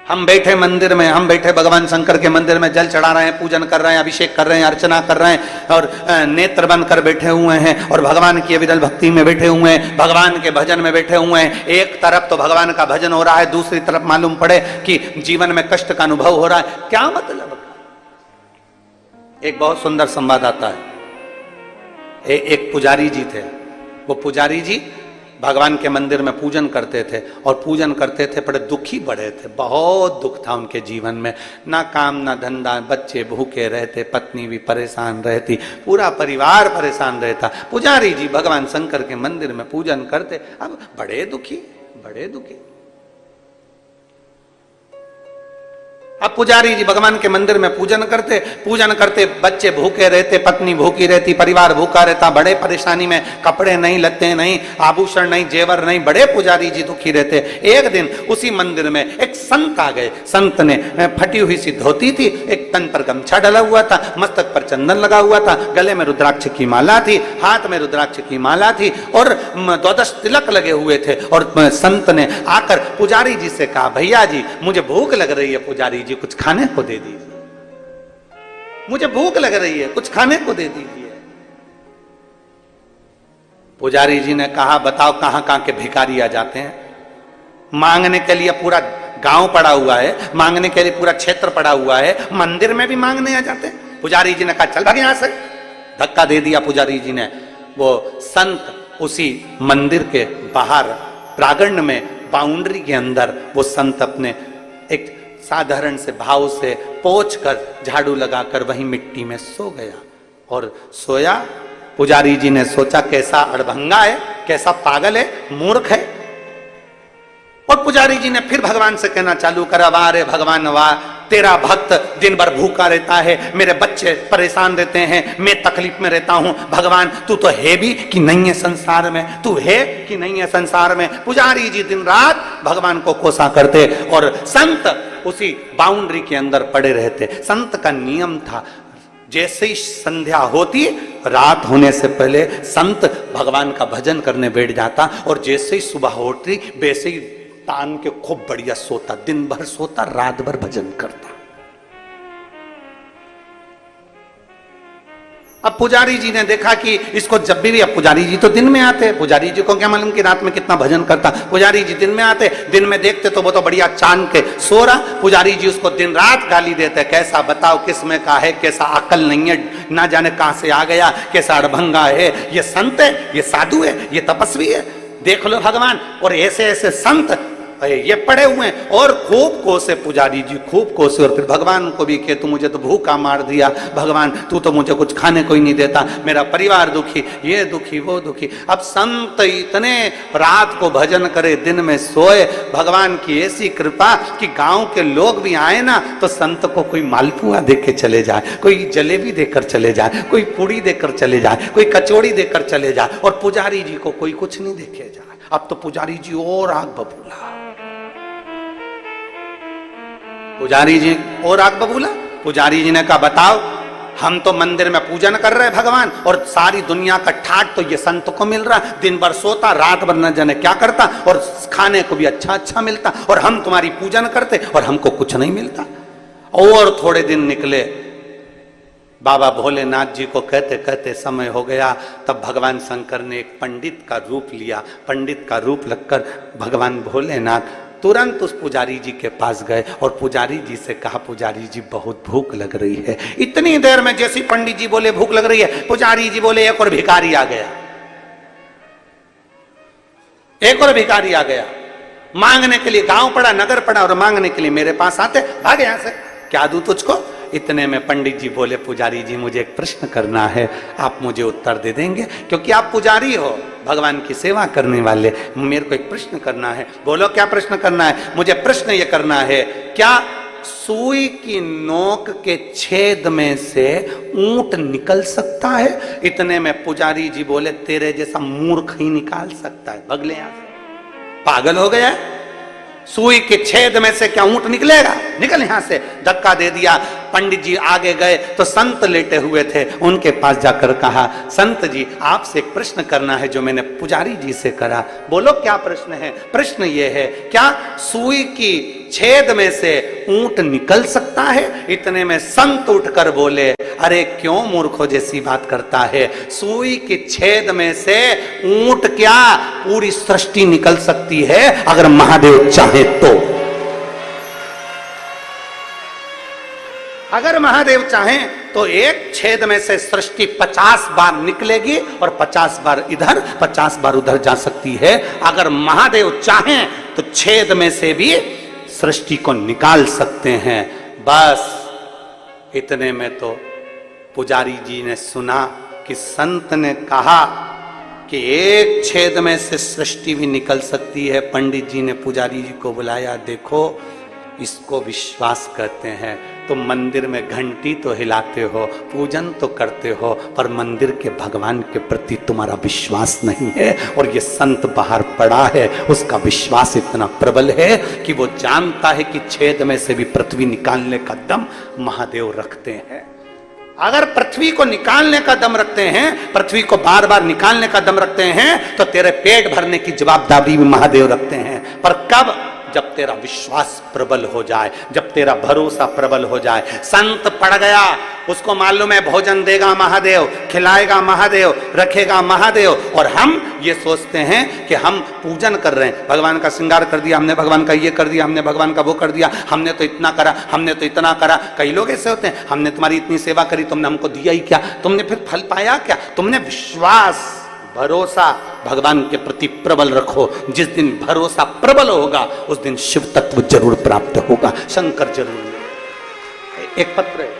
[SPEAKER 1] हम बैठे मंदिर में, हम बैठे भगवान शंकर के मंदिर में जल चढ़ा रहे हैं, पूजन कर रहे हैं, अभिषेक कर रहे हैं, अर्चना कर रहे हैं और नेत्र बंद कर बैठे हुए हैं और भगवान की अविरल भक्ति में बैठे हुए हैं, भगवान के भजन में बैठे हुए हैं। एक तरफ तो भगवान का भजन हो रहा है, दूसरी तरफ मालूम पड़े कि जीवन में कष्ट का अनुभव हो रहा है। क्या मतलब? एक बहुत सुंदर संवाद आता है। एक पुजारी जी थे। वो पुजारी जी भगवान के मंदिर में पूजन करते थे और पूजन करते थे, बड़े दुखी बड़े थे, बहुत दुख था उनके जीवन में, ना काम ना धंधा, बच्चे भूखे रहते, पत्नी भी परेशान रहती, पूरा परिवार परेशान रहता। पुजारी जी भगवान शंकर के मंदिर में पूजन करते, अब बड़े दुखी, बड़े दुखी। अब पुजारी जी भगवान के मंदिर में पूजन करते, बच्चे भूखे रहते, पत्नी भूखी रहती, परिवार भूखा रहता, बड़े परेशानी में, कपड़े नहीं, लत्ते नहीं, आभूषण नहीं, जेवर नहीं, बड़े पुजारी जी दुखी रहते। एक दिन उसी मंदिर में एक संत आ गए। संत ने फटी हुई सी धोती थी, एक तन पर गमछा डला हुआ था, मस्तक पर चंदन लगा हुआ था, गले में रुद्राक्ष की माला थी, हाथ में रुद्राक्ष की माला थी और 12 तिलक लगे हुए थे। और संत ने आकर पुजारी जी से कहा, भैया जी मुझे भूख लग रही है, पुजारी जी कुछ खाने को दे दीजिए, मुझे भूख लग रही है, कुछ खाने को दे दीजिए। पुजारी जी ने कहा, बताओ कहां कहां के भिखारी आ जाते हैं, मांगने के लिए पूरा गांव पड़ा हुआ है, मांगने के लिए पूरा क्षेत्र पड़ा हुआ है, मंदिर में भी मांगने आ जाते हैं। पुजारी जी ने कहा, चल भाग यहां से। धक्का दे दिया पुजारी जी ने। वो संत उसी मंदिर के बाहर प्रांगण में, बाउंड्री के अंदर, वो संत अपने एक साधारण से भाव से पोंछ कर, झाड़ू लगाकर वहीं मिट्टी में सो गया। और सोया। पुजारी जी ने सोचा, कैसा अड़भंगा है, कैसा पागल है, मूर्ख है। और पुजारी जी ने फिर भगवान से कहना चालू करा, वाह रे भगवान वाह, तेरा भक्त दिन भर भूखा रहता है, मेरे बच्चे परेशान रहते हैं, मैं तकलीफ में रहता हूं, भगवान तू तो है भी कि नहीं है संसार में, तू है कि नहीं है संसार में। पुजारी जी दिन रात भगवान को कोसा करते और संत उसी बाउंड्री के अंदर पड़े रहते। संत का नियम था, जैसे ही संध्या होती, रात होने से पहले संत भगवान का भजन करने बैठ जाता और जैसे ही सुबह होती वैसे ही तान के खूब बढ़िया सोता, दिन भर सोता, रात भर भजन करता। अब पुजारी जी ने देखा कि इसको जब भी, अब पुजारी जी तो दिन में आते, पुजारी जी को क्या मालूम कि रात में कितना भजन करता। पुजारी जी दिन में आते, दिन में देखते तो वो तो बढ़िया चांद के सो रहा। पुजारी जी उसको दिन रात गाली देते, कैसा बताओ किस में का है, कैसा अकल नहीं है, ना जाने कहां से आ गया, कैसा अड़भंगा है, ये संत है, ये साधु है, ये तपस्वी है, देख लो भगवान। और ऐसे ऐसे संत ये पड़े हुए हैं। और खूब कोसे पुजारी जी, खूब कोसे। और फिर भगवान को भी कि तू मुझे तो भूखा मार दिया, भगवान तू तो मुझे कुछ खाने को ही नहीं देता, मेरा परिवार दुखी, ये दुखी वो दुखी। अब संत इतने रात को भजन करे, दिन में सोए, भगवान की ऐसी कृपा कि गांव के लोग भी आए ना तो संत को कोई मालपुआ देके चले जाए, कोई जलेबी देकर चले जाए, कोई पूड़ी देकर चले जाए, कोई कचौड़ी देकर चले जाए, और पुजारी जी को कोई कुछ नहीं देके जाए। अब तो पुजारी जी और आग बबूला, पुजारी जी और आग बबूला। पुजारी जी ने कहा, बताओ हम तो मंदिर में पूजन कर रहे भगवान, और सारी दुनिया का ठाट तो ये संत को मिल रहा, दिन भर सोता, रात भर न जाने क्या करता, और खाने को भी अच्छा अच्छा मिलता, और हम तुम्हारी पूजन करते और हमको कुछ नहीं मिलता। और थोड़े दिन निकले, बाबा भोलेनाथ जी को कहते कहते समय हो गया, तब भगवान शंकर ने एक पंडित का रूप लिया। पंडित का रूप लगकर भगवान भोलेनाथ तुरंत उस पुजारी जी के पास गए और पुजारी जी से कहा, पुजारी जी बहुत भूख लग रही है। इतनी देर में जैसी पंडित जी बोले भूख लग रही है, पुजारी जी बोले एक और भिखारी आ गया, एक और भिखारी आ गया मांगने के लिए। गांव पड़ा, नगर पड़ा, और मांगने के लिए मेरे पास आते, भाग यहां से, क्या दूं तुझको। इतने में पंडित जी बोले, पुजारी जी मुझे एक प्रश्न करना है, आप मुझे उत्तर दे देंगे, क्योंकि आप पुजारी हो, भगवान की सेवा करने वाले, मेरे को एक प्रश्न करना है। बोलो क्या प्रश्न करना है। मुझे प्रश्न ये करना है, क्या सुई की नोक के छेद में से ऊंट निकल सकता है। इतने में पुजारी जी बोले, तेरे जैसा मूर्ख ही निकाल सकता है, भगले यहां से, पागल हो गया है। सुई के छेद में से क्या ऊंट निकलेगा? निकल यहां से। धक्का दे दिया। पंडित जी आगे गए तो संत लेटे हुए थे, उनके पास जाकर कहा, संत जी आपसे एक प्रश्न करना है जो मैंने पुजारी जी से करा। बोलो क्या प्रश्न है? प्रश्न ये है, क्या सुई की छेद में से ऊंट निकल सकता है? इतने में संत उठकर बोले, अरे क्यों मूर्खों जैसी बात करता है, सुई के छेद में से ऊंट क्या पूरी सृष्टि निकल सकती है अगर महादेव चाहे तो। अगर महादेव चाहें तो एक छेद में से सृष्टि 50 बार निकलेगी और 50 बार इधर 50 बार उधर जा सकती है। अगर महादेव चाहें तो छेद में से भी सृष्टि को निकाल सकते हैं। बस इतने में तो पुजारी जी ने सुना कि संत ने कहा कि एक छेद में से सृष्टि भी निकल सकती है। पंडित जी ने पुजारी जी को बुलाया, देखो इसको विश्वास कहते हैं। तुम मंदिर में घंटी तो हिलाते हो, पूजन तो करते हो, पर मंदिर के भगवान के प्रति तुम्हारा विश्वास नहीं है। और ये संत बाहर पड़ा है, उसका विश्वास इतना प्रबल है कि वो जानता है कि छेद में से भी पृथ्वी निकालने का दम महादेव रखते हैं। अगर पृथ्वी को निकालने का दम रखते हैं, पृथ्वी को बार बार निकालने का दम रखते हैं, तो तेरे पेट भरने की जवाबदारी भी महादेव रखते हैं। पर कब? जब तेरा विश्वास प्रबल हो जाए, जब तेरा भरोसा प्रबल हो जाए। संत पड़ गया, उसको मालूम है भोजन देगा महादेव, खिलाएगा महादेव, रखेगा महादेव, और हम ये सोचते हैं कि हम पूजन कर रहे हैं, भगवान का श्रृंगार कर दिया हमने, भगवान का ये कर दिया हमने, भगवान का वो कर दिया हमने, तो इतना करा हमने, तो इतना करा। कई लोग ऐसे होते हैं, हमने तुम्हारी इतनी सेवा करी, तुमने हमको दिया ही क्या? तुमने फिर फल पाया क्या? तुमने विश्वास भरोसा भगवान के प्रति प्रबल रखो। जिस दिन भरोसा प्रबल होगा उस दिन शिव तत्व जरूर प्राप्त होगा, शंकर जरूर मिलेगा। एक पत्र है,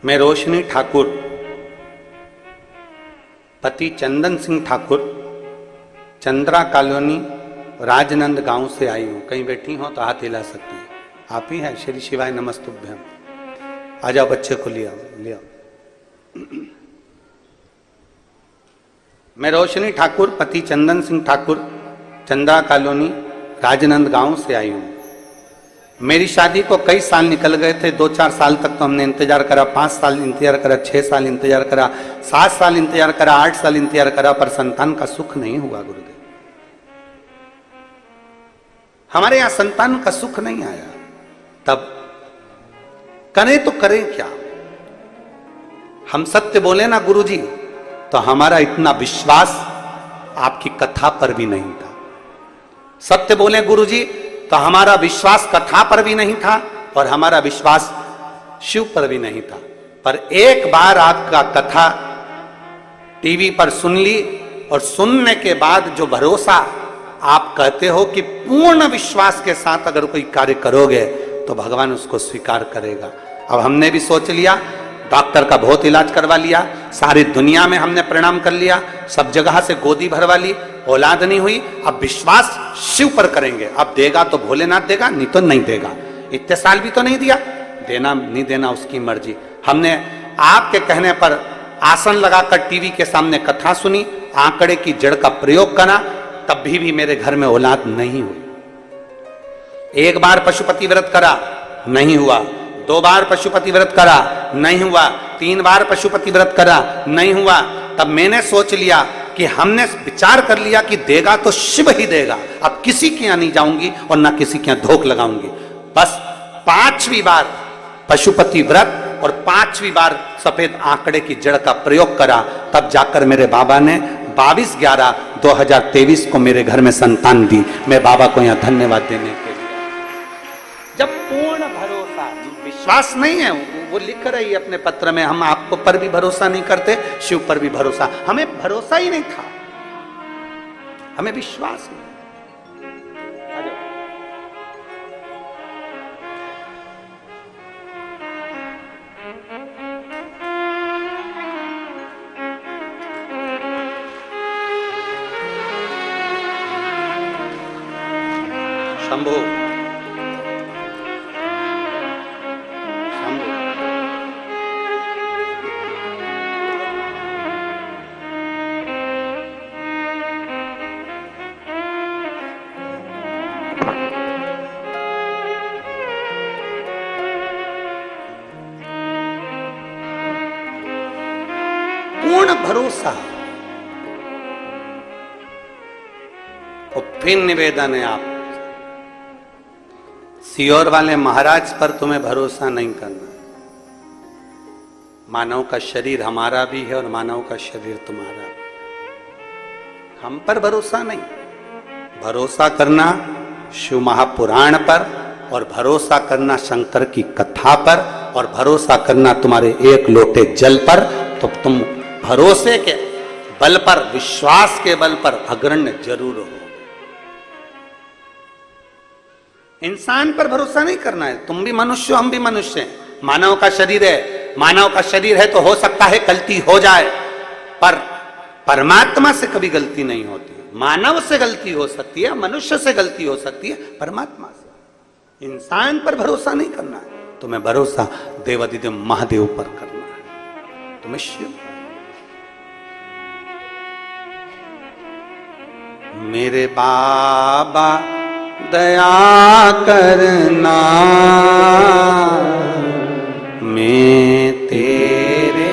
[SPEAKER 1] मैं रोशनी ठाकुर, पति चंदन सिंह ठाकुर, चंद्रा कॉलोनी, राजनंद गांव से आई हूं। कहीं बैठी हो तो हाथ हिला सकती है। आप ही हैं? श्री शिवाय नमस्तुभ्यम। आ जाओ, बच्चे को ले आओ, ले आओ। मैं रोशनी ठाकुर, पति चंदन सिंह ठाकुर, चंद्रा कॉलोनी, राजनंद गांव से आई हूं। मेरी शादी को कई साल निकल गए थे। 2-4 साल तक तो हमने इंतजार करा, 5 साल इंतजार करा, 6 साल इंतजार करा, 7 साल इंतजार करा, 8 साल इंतजार करा, पर संतान का सुख नहीं हुआ गुरुदेव। हमारे यहां संतान का सुख नहीं आया। तब करें तो करें क्या? हम सत्य बोले ना गुरुजी, तो हमारा इतना विश्वास आपकी कथा पर भी नहीं था। सत्य बोले गुरुजी तो हमारा विश्वास कथा पर भी नहीं था और हमारा विश्वास शिव पर भी नहीं था। पर एक बार आपका कथा टीवी पर सुन ली और सुनने के बाद जो भरोसा आप कहते हो कि पूर्ण विश्वास के साथ अगर कोई कार्य करोगे तो भगवान उसको स्वीकार करेगा। अब हमने भी सोच लिया, डॉक्टर का बहुत इलाज करवा लिया, सारी दुनिया में हमने प्रणाम कर लिया, सब जगह से गोदी भरवा ली, औलाद नहीं हुई। अब विश्वास शिव पर करेंगे। अब देगा तो भोलेनाथ देगा, नहीं तो नहीं देगा। इतने साल भी तो नहीं दिया, देना नहीं देना उसकी मर्जी। हमने आपके कहने पर आसन लगाकर टीवी के सामने कथा सुनी, आंकड़े की जड़ का प्रयोग करा, तब भी मेरे घर में औलाद नहीं हुई। एक बार पशुपति व्रत करा, नहीं हुआ। 2 बार पशुपति व्रत करा, नहीं हुआ। 3 बार पशुपति व्रत करा, नहीं हुआ। तब मैंने सोच लिया कि हमने विचार कर लिया कि देगा तो शिव ही देगा। अब किसी के यहां नहीं जाऊंगी और ना किसी के यहां धोख लगाऊंगी। बस 5वीं बार पशुपति व्रत और 5वीं बार सफेद आंकड़े की जड़ का प्रयोग करा, तब जाकर मेरे बाबा ने 22/11/2023 को मेरे घर में संतान दी। मैं बाबा को यहां धन्यवाद देने के लिए। जब पूर्ण भरोसा, विश्वास नहीं है, वो लिख रही है अपने पत्र में, हम आपको पर भी भरोसा नहीं करते, शिव पर भी भरोसा। हमें भरोसा ही नहीं था, हमें विश्वास नहीं। शंभु शंभु। पूर्ण भरोसा। और फिर निवेदन है आप सियोर वाले महाराज पर तुम्हें भरोसा नहीं करना। मानव का शरीर हमारा भी है और मानव का शरीर तुम्हारा भी। हम पर भरोसा नहीं, भरोसा करना शिव महापुराण पर, और भरोसा करना शंकर की कथा पर, और भरोसा करना तुम्हारे एक लोटे जल पर। तो तुम भरोसे के बल पर, विश्वास के बल पर अग्रण्य जरूर हो। इंसान पर भरोसा नहीं करना है। तुम भी मनुष्य हो, हम भी मनुष्य हैं। मानव का शरीर है, मानव का शरीर है तो हो सकता है गलती हो जाए, पर परमात्मा से कभी गलती नहीं होती। मानव से गलती हो सकती है, मनुष्य से गलती हो सकती है, परमात्मा से। इंसान पर भरोसा नहीं करना है, तुम्हें भरोसा देवादिदेव महादेव पर करना है। तुम्हें शिव, मेरे बाबा दया करना, मैं तेरे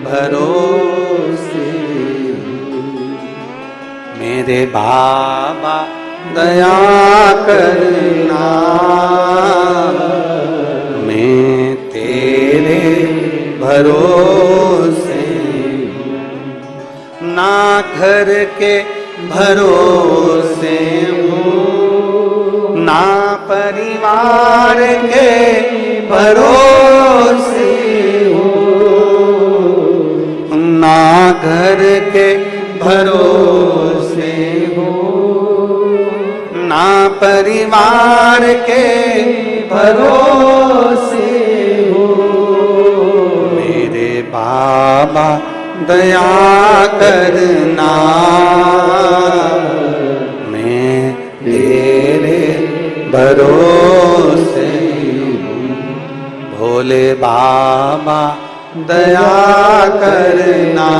[SPEAKER 1] भरोसे। मेरे बाबा दया करना, मैं तेरे भरोसे। ना घर के भरोसे हूँ, ना परिवार के भरोसे हूँ, ना घर के भरोसे हूँ, ना परिवार के भरोसे हूँ। मेरे बाबा दया करना, मैं तेरे भरोसे हूँ। भोले बाबा दया करना,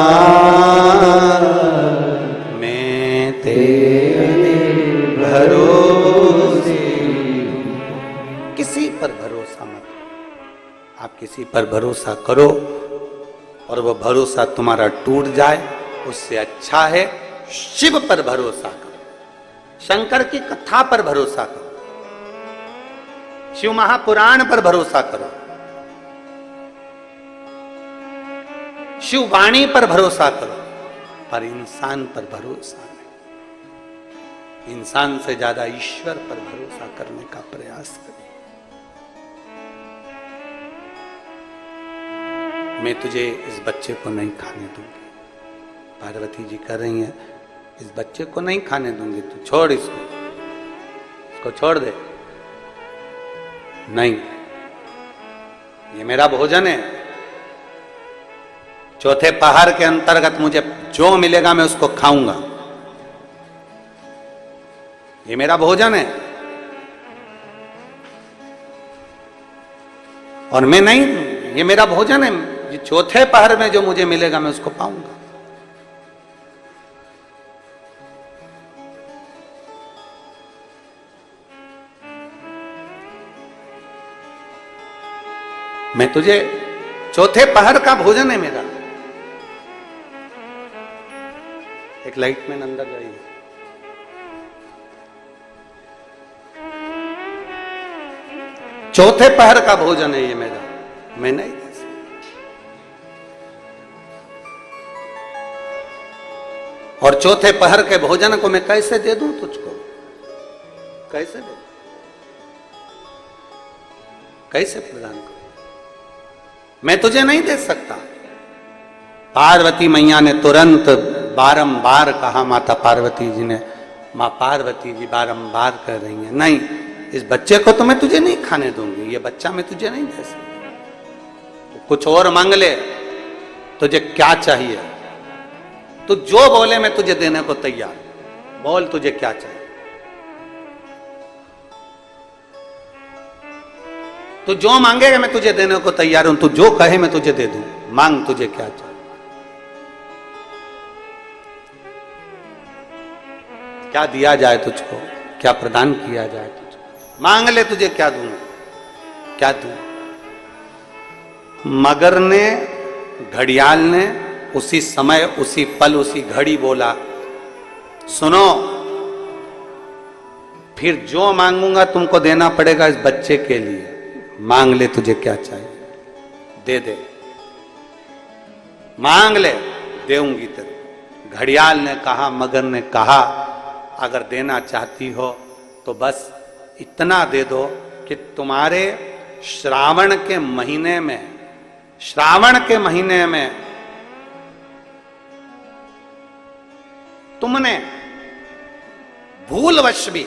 [SPEAKER 1] मैं तेरे भरोसे हूँ। किसी पर भरोसा मत करो। आप किसी पर भरोसा करो और वह भरोसा तुम्हारा टूट जाए, उससे अच्छा है शिव पर भरोसा करो, शंकर की कथा पर भरोसा करो, शिव महापुराण पर भरोसा करो, शिव वाणी पर भरोसा करो, पर इंसान पर भरोसा नहीं। इंसान से ज्यादा ईश्वर पर भरोसा करने का प्रयास करो। मैं तुझे इस बच्चे को नहीं खाने दूंगी, पार्वती जी कह रही हैं, इस बच्चे को नहीं खाने दूंगी, तू छोड़ इसको छोड़ दे। नहीं, ये मेरा भोजन है, चौथे पहाड़ के अंतर्गत मुझे जो मिलेगा मैं उसको खाऊंगा। ये मेरा भोजन है और मैं नहीं, ये मेरा भोजन है, ये चौथे पहर में जो मुझे मिलेगा मैं उसको पाऊंगा। मैं तुझे, चौथे पहर का भोजन है मेरा। एक लाइट में अंदर जाइए। चौथे पहर का भोजन है ये मेरा, मैं नहीं दे सकता। और चौथे पहर के भोजन को मैं कैसे दे दूं तुझको? कैसे दे, कैसे प्रदान करूं? मैं तुझे नहीं दे सकता। पार्वती मैया ने तुरंत बारंबार कहा, माता पार्वती जी ने, मां पार्वती जी बारंबार कह रही हैं, नहीं, इस बच्चे को तो मैं तुझे नहीं खाने दूंगी, ये बच्चा मैं तुझे नहीं दे सकती। तो कुछ और मांग ले, तुझे क्या चाहिए? तू जो बोले मैं तुझे देने को तैयार। बोल तुझे क्या चाहिए? तू जो मांगेगा मैं तुझे देने को तैयार हूं, तू जो कहे मैं तुझे दे दूं, मांग तुझे क्या चाहिए। क्या दिया जाए तुझको, क्या प्रदान किया जाए तुझको, मांग ले तुझे क्या दूं, क्या दूं। मगर ने, घड़ियाल ने उसी समय, उसी पल, उसी घड़ी बोला, सुनो फिर जो मांगूंगा तुमको देना पड़ेगा इस बच्चे के लिए, मांग ले तुझे क्या चाहिए, दे दे, मांग ले देऊंगी तेरे। घड़ियाल ने कहा, मगर ने कहा, अगर देना चाहती हो तो बस इतना दे दो कि तुम्हारे श्रावण के महीने में, श्रावण के महीने में तुमने भूलवश भी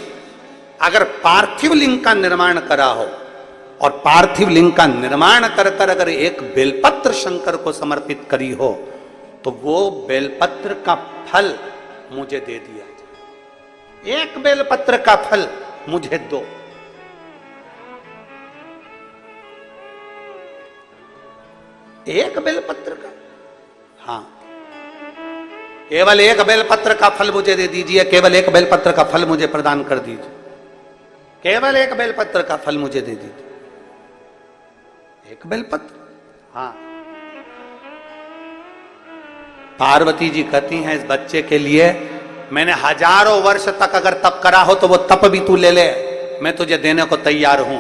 [SPEAKER 1] अगर पार्थिव लिंग का निर्माण करा हो, और पार्थिव लिंग का निर्माण कर कर अगर एक बेलपत्र शंकर को समर्पित करी हो, तो वो बेलपत्र का फल मुझे दे दिया जाए। एक बेलपत्र का फल मुझे दो। एक बेलपत्र का, हाँ, केवल एक बेलपत्र का फल मुझे दे दीजिए, केवल एक बेलपत्र का फल मुझे प्रदान कर दीजिए, केवल एक बेलपत्र का फल मुझे दे दीजिए। एक बेलपत्र, हाँ। पार्वती जी कहती हैं इस बच्चे के लिए, मैंने हजारों वर्ष तक अगर तप करा हो तो वो तप भी तू ले ले, मैं तुझे देने को तैयार हूं।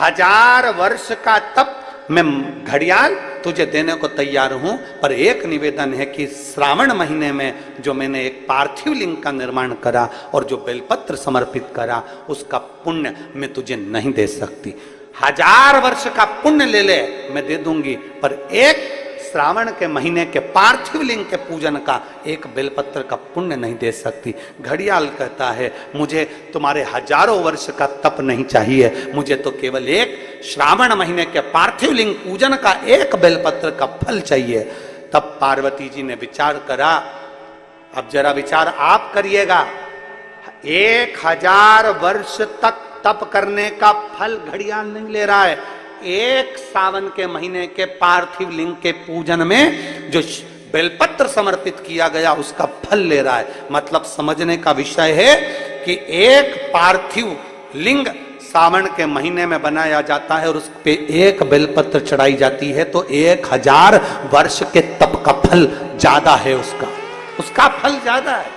[SPEAKER 1] 1000 वर्ष का तप मैं घड़ियाल तुझे देने को तैयार हूं, पर एक निवेदन है कि श्रावण महीने में जो मैंने एक पार्थिव लिंग का निर्माण करा और जो बेलपत्र समर्पित करा, उसका पुण्य मैं तुझे नहीं दे सकती। 1000 वर्ष का पुण्य ले ले, मैं दे दूंगी, पर एक श्रावण के महीने के पार्थिव लिंग के पूजन का एक बेलपत्र का पुण्य नहीं दे सकती। घड़ियाल कहता है, मुझे तुम्हारे हजारों वर्ष का तप नहीं चाहिए, मुझे तो केवल एक श्रावण महीने के पार्थिव लिंग पूजन का एक बेलपत्र का फल चाहिए। तब पार्वती जी ने विचार करा, अब जरा विचार आप करिएगा, 1000 वर्ष तक तप करने का फल घड़ियाल नहीं ले रहा है, एक सावन के महीने के पार्थिव लिंग के पूजन में जो बेलपत्र समर्पित किया गया उसका फल ले रहा है। मतलब समझने का विषय है कि एक पार्थिव लिंग सावन के महीने में बनाया जाता है और उस पे एक बेलपत्र चढ़ाई जाती है, तो 1000 वर्ष के तप का फल ज्यादा है, उसका फल ज्यादा है।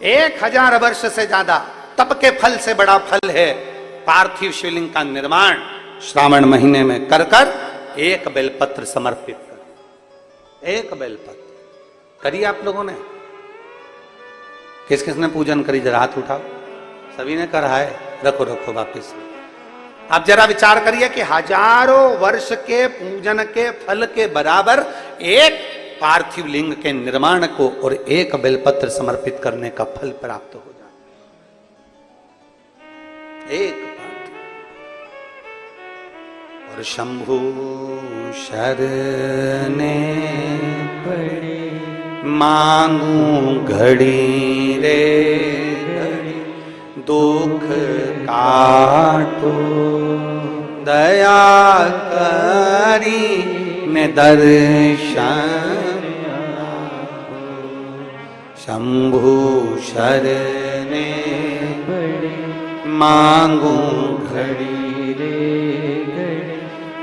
[SPEAKER 1] 1000 वर्ष से ज्यादा तप के फल से बड़ा फल है पार्थिव शिवलिंग का निर्माण श्रावण महीने में कर कर एक बेलपत्र समर्पित कर। एक बेलपत्र करी आप लोगों ने? किस किसने पूजन करी? जरा हाथ उठाओ। सभी ने करा है? रखो रखो वापिस। आप जरा विचार करिए कि हजारों वर्ष के पूजन के फल के बराबर एक पार्थिव लिंग के निर्माण को और एक बेलपत्र समर्पित करने का फल प्राप्त हो जाए। एक और शंभु शरणे पड़े मांगू घड़ी रे घड़ी, दुख काटो दया करी ने दर्शन। शंभु शरणे मांगू घड़ी रे घड़ी,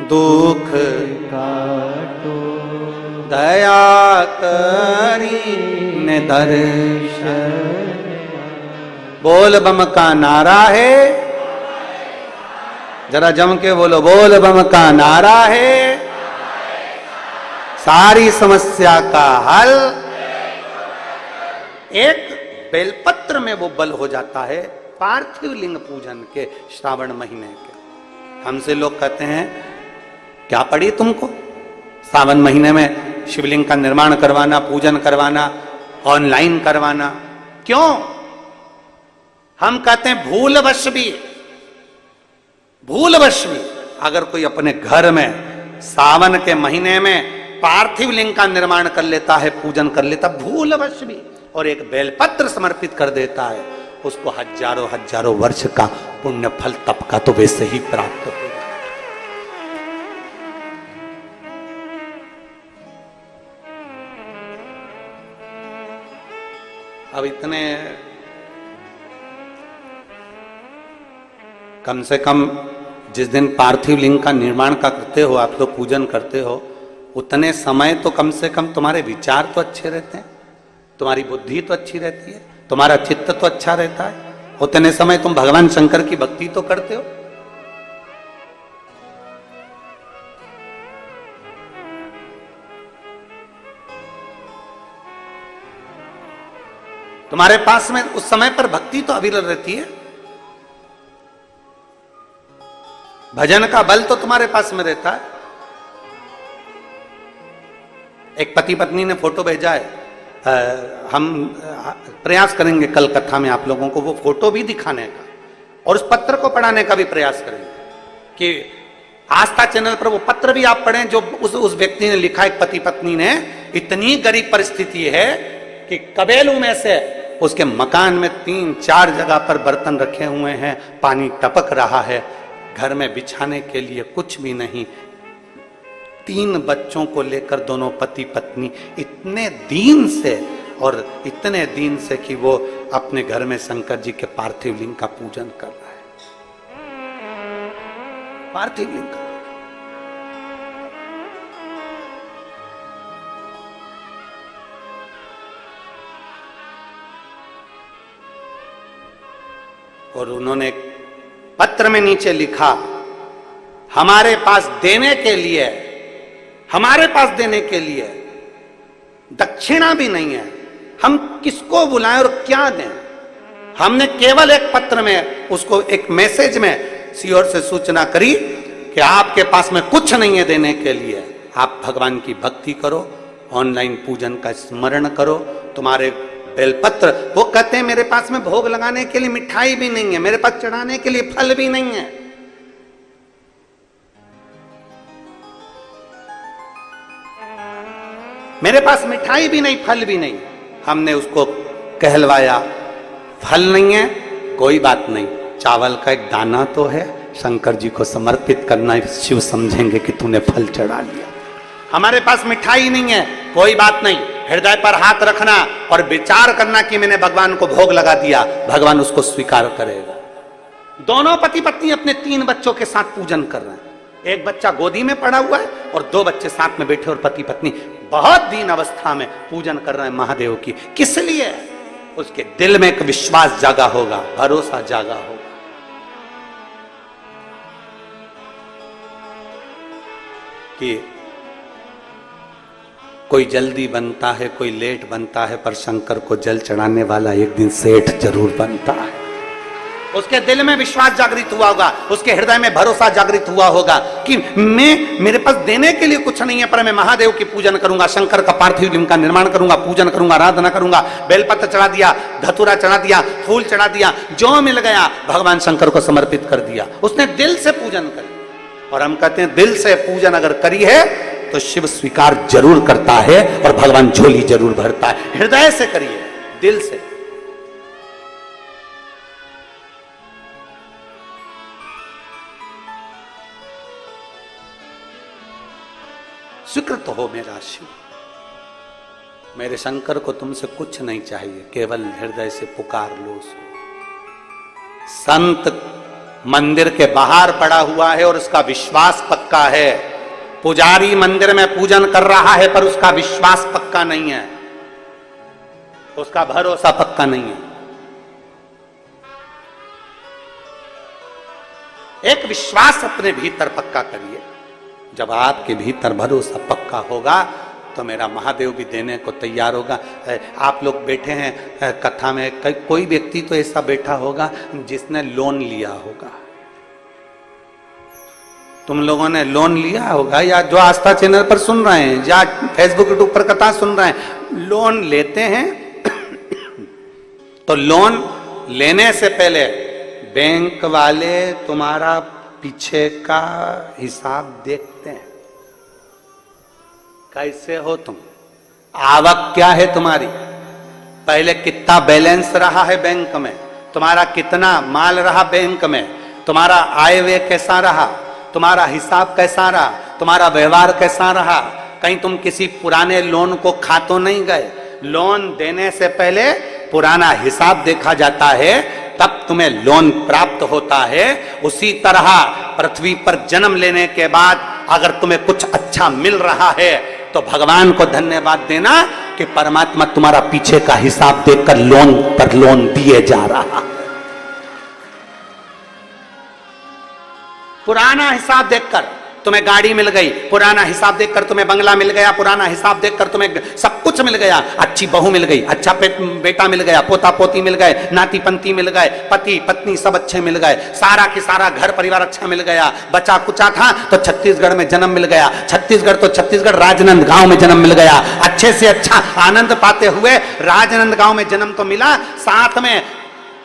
[SPEAKER 1] दुख काटो दया करी ने दर्शन। बोल बम का नारा है, जरा जम के बोलो, बोल बम का नारा है, सारी समस्या का हल एक बेलपत्र में वो बल हो जाता है पार्थिव लिंग पूजन के श्रावण महीने के। हमसे लोग कहते हैं क्या पड़ी तुमको सावन महीने में शिवलिंग का निर्माण करवाना, पूजन करवाना, ऑनलाइन करवाना, क्यों? हम कहते हैं भूलवश भी अगर कोई अपने घर में सावन के महीने में पार्थिव लिंग का निर्माण कर लेता है, पूजन कर लेता भूलवश भी, और एक बेलपत्र समर्पित कर देता है, उसको हजारों हजारों वर्ष का पुण्य फल तप का तो वैसे ही प्राप्त होगा। अब इतने कम से कम जिस दिन पार्थिव लिंग का निर्माण का करते हो आप लोग, पूजन करते हो, उतने समय तो कम से कम तुम्हारे विचार तो अच्छे रहते हैं, तुम्हारी बुद्धि तो अच्छी रहती है, तुम्हारा चित्त तो अच्छा रहता है। उतने समय तुम भगवान शंकर की भक्ति तो करते हो। तुम्हारे पास में उस समय पर भक्ति तो अविरल रहती है, भजन का बल तो तुम्हारे पास में रहता है। एक पति पत्नी ने फोटो भेजा है, हम प्रयास करेंगे कल कथा में आप लोगों को वो फोटो भी दिखाने का और उस पत्र को पढ़ाने का भी प्रयास करेंगे कि आस्था चैनल पर वो पत्र भी आप पढ़ें जो उस व्यक्ति ने लिखा। एक पति पत्नी ने, इतनी गरीब परिस्थिति है कि कबेलू में से उसके मकान में 3-4 जगह पर बर्तन रखे हुए हैं, पानी टपक रहा है, घर में बिछाने के लिए कुछ भी नहीं। 3 बच्चों को लेकर दोनों पति पत्नी इतने दीन से, और इतने दीन से कि वो अपने घर में शंकर जी के पार्थिव लिंग का पूजन कर रहा है। पार्थिव लिंग का और उन्होंने पत्र में नीचे लिखा, हमारे पास देने के लिए, हमारे पास देने के लिए दक्षिणा भी नहीं है, हम किसको बुलाएं और क्या दें। हमने केवल एक पत्र में उसको एक मैसेज में सीओर से सूचना करी कि आपके पास में कुछ नहीं है देने के लिए, आप भगवान की भक्ति करो, ऑनलाइन पूजन का स्मरण करो, तुम्हारे बेलपत्र। वो कहते हैं मेरे पास में भोग लगाने के लिए मिठाई भी नहीं है, मेरे पास चढ़ाने के लिए फल भी नहीं है। मेरे पास मिठाई भी नहीं, फल भी नहीं। हमने उसको कहलवाया, फल नहीं है कोई बात नहीं, चावल का एक दाना तो है, शंकर जी को समर्पित करना, शिव समझेंगे कि तूने फल चढ़ा लिया। हमारे पास मिठाई नहीं है कोई बात नहीं, हृदय पर हाथ रखना और विचार करना कि मैंने भगवान को भोग लगा दिया, भगवान उसको स्वीकार करेगा। दोनों पति पत्नी अपने 3 बच्चों के साथ पूजन कर रहे हैं। एक बच्चा गोदी में पड़ा हुआ है और 2 बच्चे साथ में बैठे और पति पत्नी बहुत दीन अवस्था में पूजन कर रहे हैं महादेव की। किस लिए? उसके दिल में एक विश्वास जागा होगा, भरोसा जागा होगा कि कोई जल्दी बनता है, कोई लेट बनता है, पर शंकर को जल चढ़ाने वाला एक दिन सेठ जरूर बनता है। उसके दिल में विश्वास जागृत हुआ होगा, उसके हृदय में भरोसा जागृत हुआ होगा कि मेरे पास देने के लिए कुछ नहीं है, पर मैं महादेव की पूजन करूंगा, शंकर का पार्थिव लिंग का निर्माण करूंगा, पूजन करूंगा, आराधना करूंगा। बेलपत्र चढ़ा दिया, धतूरा चढ़ा दिया, फूल चढ़ा दिया, जो मिल गया भगवान शंकर को समर्पित कर दिया। उसने दिल से पूजन करी। और हम कहते हैं दिल से पूजन अगर करी है तो शिव स्वीकार जरूर करता है और भगवान झोली जरूर भरता है। हृदय से करिए, दिल से। स्वीकृत हो मेरा शिव, मेरे शंकर को तुमसे कुछ नहीं चाहिए, केवल हृदय से पुकार लो। संत मंदिर के बाहर पड़ा हुआ है और उसका विश्वास पक्का है। पुजारी मंदिर में पूजन कर रहा है पर उसका विश्वास पक्का नहीं है, उसका भरोसा पक्का नहीं है। एक विश्वास अपने भीतर पक्का करिए। जब आपके भीतर भरोसा पक्का होगा तो मेरा महादेव भी देने को तैयार होगा। आप लोग बैठे हैं कथा में, कोई व्यक्ति तो ऐसा बैठा होगा जिसने लोन लिया होगा। तुम लोगों ने लोन लिया होगा, या जो आस्था चैनल पर सुन रहे हैं या फेसबुक यूट्यूब पर कथा सुन रहे हैं, लोन लेते हैं तो लोन लेने से पहले बैंक वाले तुम्हारा पीछे का हिसाब देखते हैं। कैसे हो तुम, आवक क्या है तुम्हारी, पहले कितना बैलेंस रहा है बैंक में, तुम्हारा कितना माल रहा बैंक में, तुम्हारा आय व्यय कैसा रहा, तुम्हारा हिसाब कैसा रहा, तुम्हारा व्यवहार कैसा रहा। कहीं तुम किसी पुराने लोन को खा तो नहीं गए। लोन देने से पहले पुराना हिसाब देखा जाता है, तब तुम्हें लोन प्राप्त होता है। उसी तरह पृथ्वी पर जन्म लेने के बाद अगर तुम्हें कुछ अच्छा मिल रहा है तो भगवान को धन्यवाद देना कि परमात्मा तुम्हारा पीछे का हिसाब देखकर लोन पर लोन दिए जा रहा। पुराना हिसाब देखकर तुम्हें गाड़ी मिल गई, पुराना हिसाब देखकर तुम्हें बंगला मिल गया, पुराना हिसाब देखकर तुम्हें सब कुछ मिल गया, अच्छी बहू मिल गई, अच्छा बेटा मिल गया, पोता पोती मिल गए, नाती पंती मिल गए, पति पत्नी सब अच्छे मिल गए, सारा की सारा घर परिवार अच्छा मिल गया। बचा कुचा था तो छत्तीसगढ़ में जन्म मिल गया, छत्तीसगढ़ राजनांदगांव में जन्म मिल गया। अच्छे से अच्छा आनंद पाते हुए राजनांदगांव में जन्म तो मिला, साथ में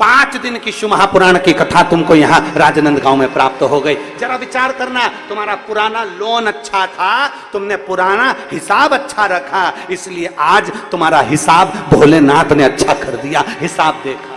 [SPEAKER 1] 5 दिन की शिव महापुराण की कथा तुमको यहाँ राजनांदगांव में प्राप्त हो गई। जरा विचार करना, तुम्हारा पुराना लोन अच्छा था, तुमने पुराना हिसाब अच्छा रखा, इसलिए आज तुम्हारा हिसाब भोलेनाथ ने अच्छा कर दिया। हिसाब देखा,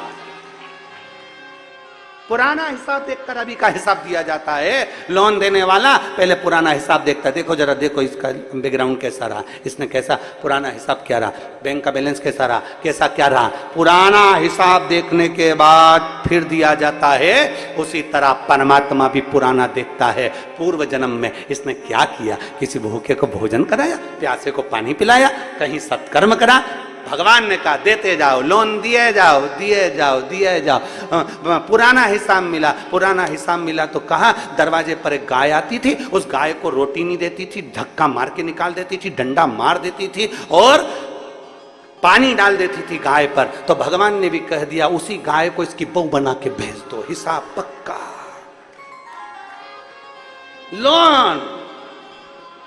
[SPEAKER 1] पुराना हिसाब देखकर अभी का हिसाब दिया जाता है। लोन देने वाला पहले पुराना हिसाब देखता है। देखो जरा, देखो इसका बैकग्राउंड कैसा रहा, इसने कैसा पुराना हिसाब क्या रहा, बैंक का बैलेंस कैसा रहा, कैसा क्या रहा। पुराना हिसाब देखने के बाद फिर दिया जाता है। उसी तरह परमात्मा भी पुराना देखता है, पूर्व जन्म में इसने क्या किया। किसी भूखे को भोजन कराया, प्यासे को पानी पिलाया, कहीं सत्कर्म करा। भगवान ने कहा देते जाओ, लोन दिए जाओ, दिए जाओ, दिए जाओ। पुराना हिसाब मिला, पुराना हिसाब मिला तो कहा दरवाजे पर एक गाय आती थी, उस गाय को रोटी नहीं देती थी, धक्का मार के निकाल देती थी, डंडा मार देती थी और पानी डाल देती थी गाय पर। तो भगवान ने भी कह दिया उसी गाय को इसकी बहू बना के भेज दो, हिसाब पक्का। लोन,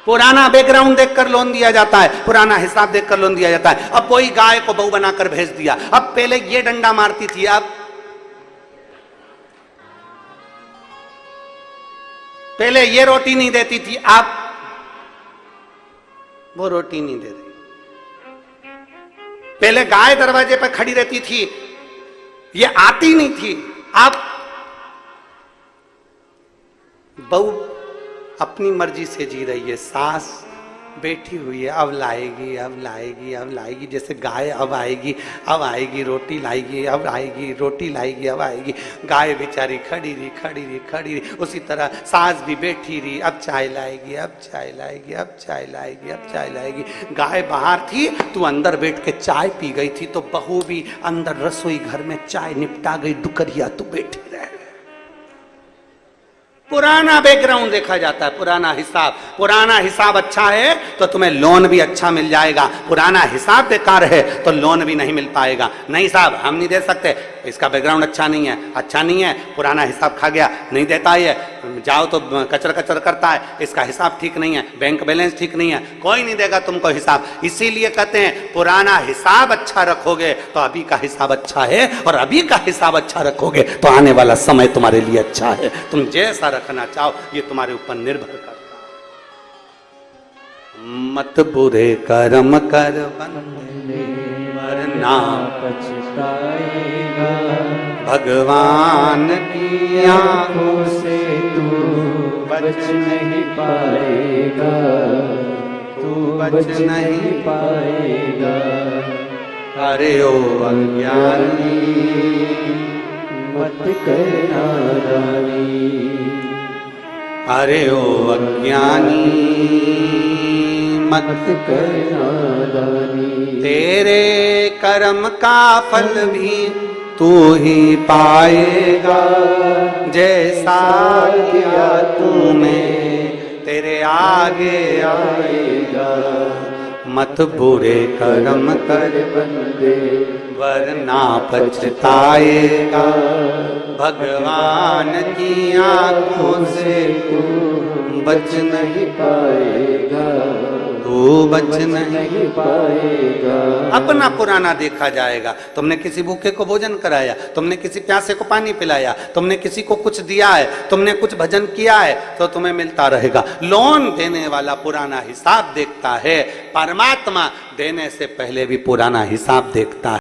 [SPEAKER 1] पुराना बैकग्राउंड देखकर लोन दिया जाता है, पुराना हिसाब देखकर लोन दिया जाता है। अब वही गाय को बहू बनाकर भेज दिया। अब पहले ये डंडा मारती थी, अब पहले ये रोटी नहीं देती थी, अब वो रोटी नहीं दे रही। पहले गाय दरवाजे पर खड़ी रहती थी, ये आती नहीं थी, अब बहू अपनी मर्जी से जी रही है। सास बैठी हुई है, अब लाएगी, अब लाएगी, अब लाएगी। जैसे गाय अब आएगी, अब आएगी, रोटी लाएगी, अब आएगी, रोटी लाएगी, अब आएगी। गाय बेचारी खड़ी रही, खड़ी रही, खड़ी रही। उसी तरह सास भी बैठी रही, अब चाय लाएगी, अब चाय लाएगी, अब चाय लाएगी, अब चाय लाएगी। गाय बाहर थी, तू अंदर बैठ के चाय पी गई थी, तो बहू भी अंदर रसोई घर में चाय निपटा गई, डुकरिया तू बैठी रह। पुराना बैकग्राउंड देखा जाता है, पुराना हिसाब। पुराना हिसाब अच्छा है तो तुम्हें लोन भी अच्छा मिल जाएगा, पुराना हिसाब बेकार है तो लोन भी नहीं मिल पाएगा। नहीं साहब हम नहीं दे सकते, इसका बैकग्राउंड अच्छा नहीं है, अच्छा नहीं है, पुराना हिसाब खा गया, नहीं देता ये, जाओ तो कचर कचर करता है, इसका हिसाब ठीक नहीं है, बैंक बैलेंस ठीक नहीं है, कोई नहीं देगा तुमको हिसाब। इसीलिए कहते हैं पुराना हिसाब अच्छा रखोगे तो अभी का हिसाब अच्छा है, और अभी का हिसाब अच्छा रखोगे तो आने वाला समय तुम्हारे लिए अच्छा है। तुम जैसा रखना चाहो ये तुम्हारे ऊपर निर्भर करता है। मत बुरे कर्म कर बंदे वरना पछताएगा, भगवान की आंखों से तू बच नहीं पाएगा, तू बच नहीं पाएगा। अरे ओ अज्ञानी मत करना नादानी, अरे ओ अज्ञानी मत करना नादानी। तेरे कर्म का फल भी तू ही पाएगा, जैसा किया तूने तेरे आगे आएगा। मत बुरे कर्म कर बंदे वरना पछताएगा, भगवान की आंखों से तू बच नहीं पाएगा, तू बच नहीं पाएगा। अपना पुराना देखा जाएगा। तुमने किसी भूखे को भोजन कराया, तुमने किसी प्यासे को पानी पिलाया, तुमने किसी को कुछ दिया है, तुमने कुछ भजन किया है तो तुम्हें मिलता रहेगा। लोन देने वाला पुराना हिसाब देखता है, परमात्मा देने से पहले भी पुराना हिसाब देखता है।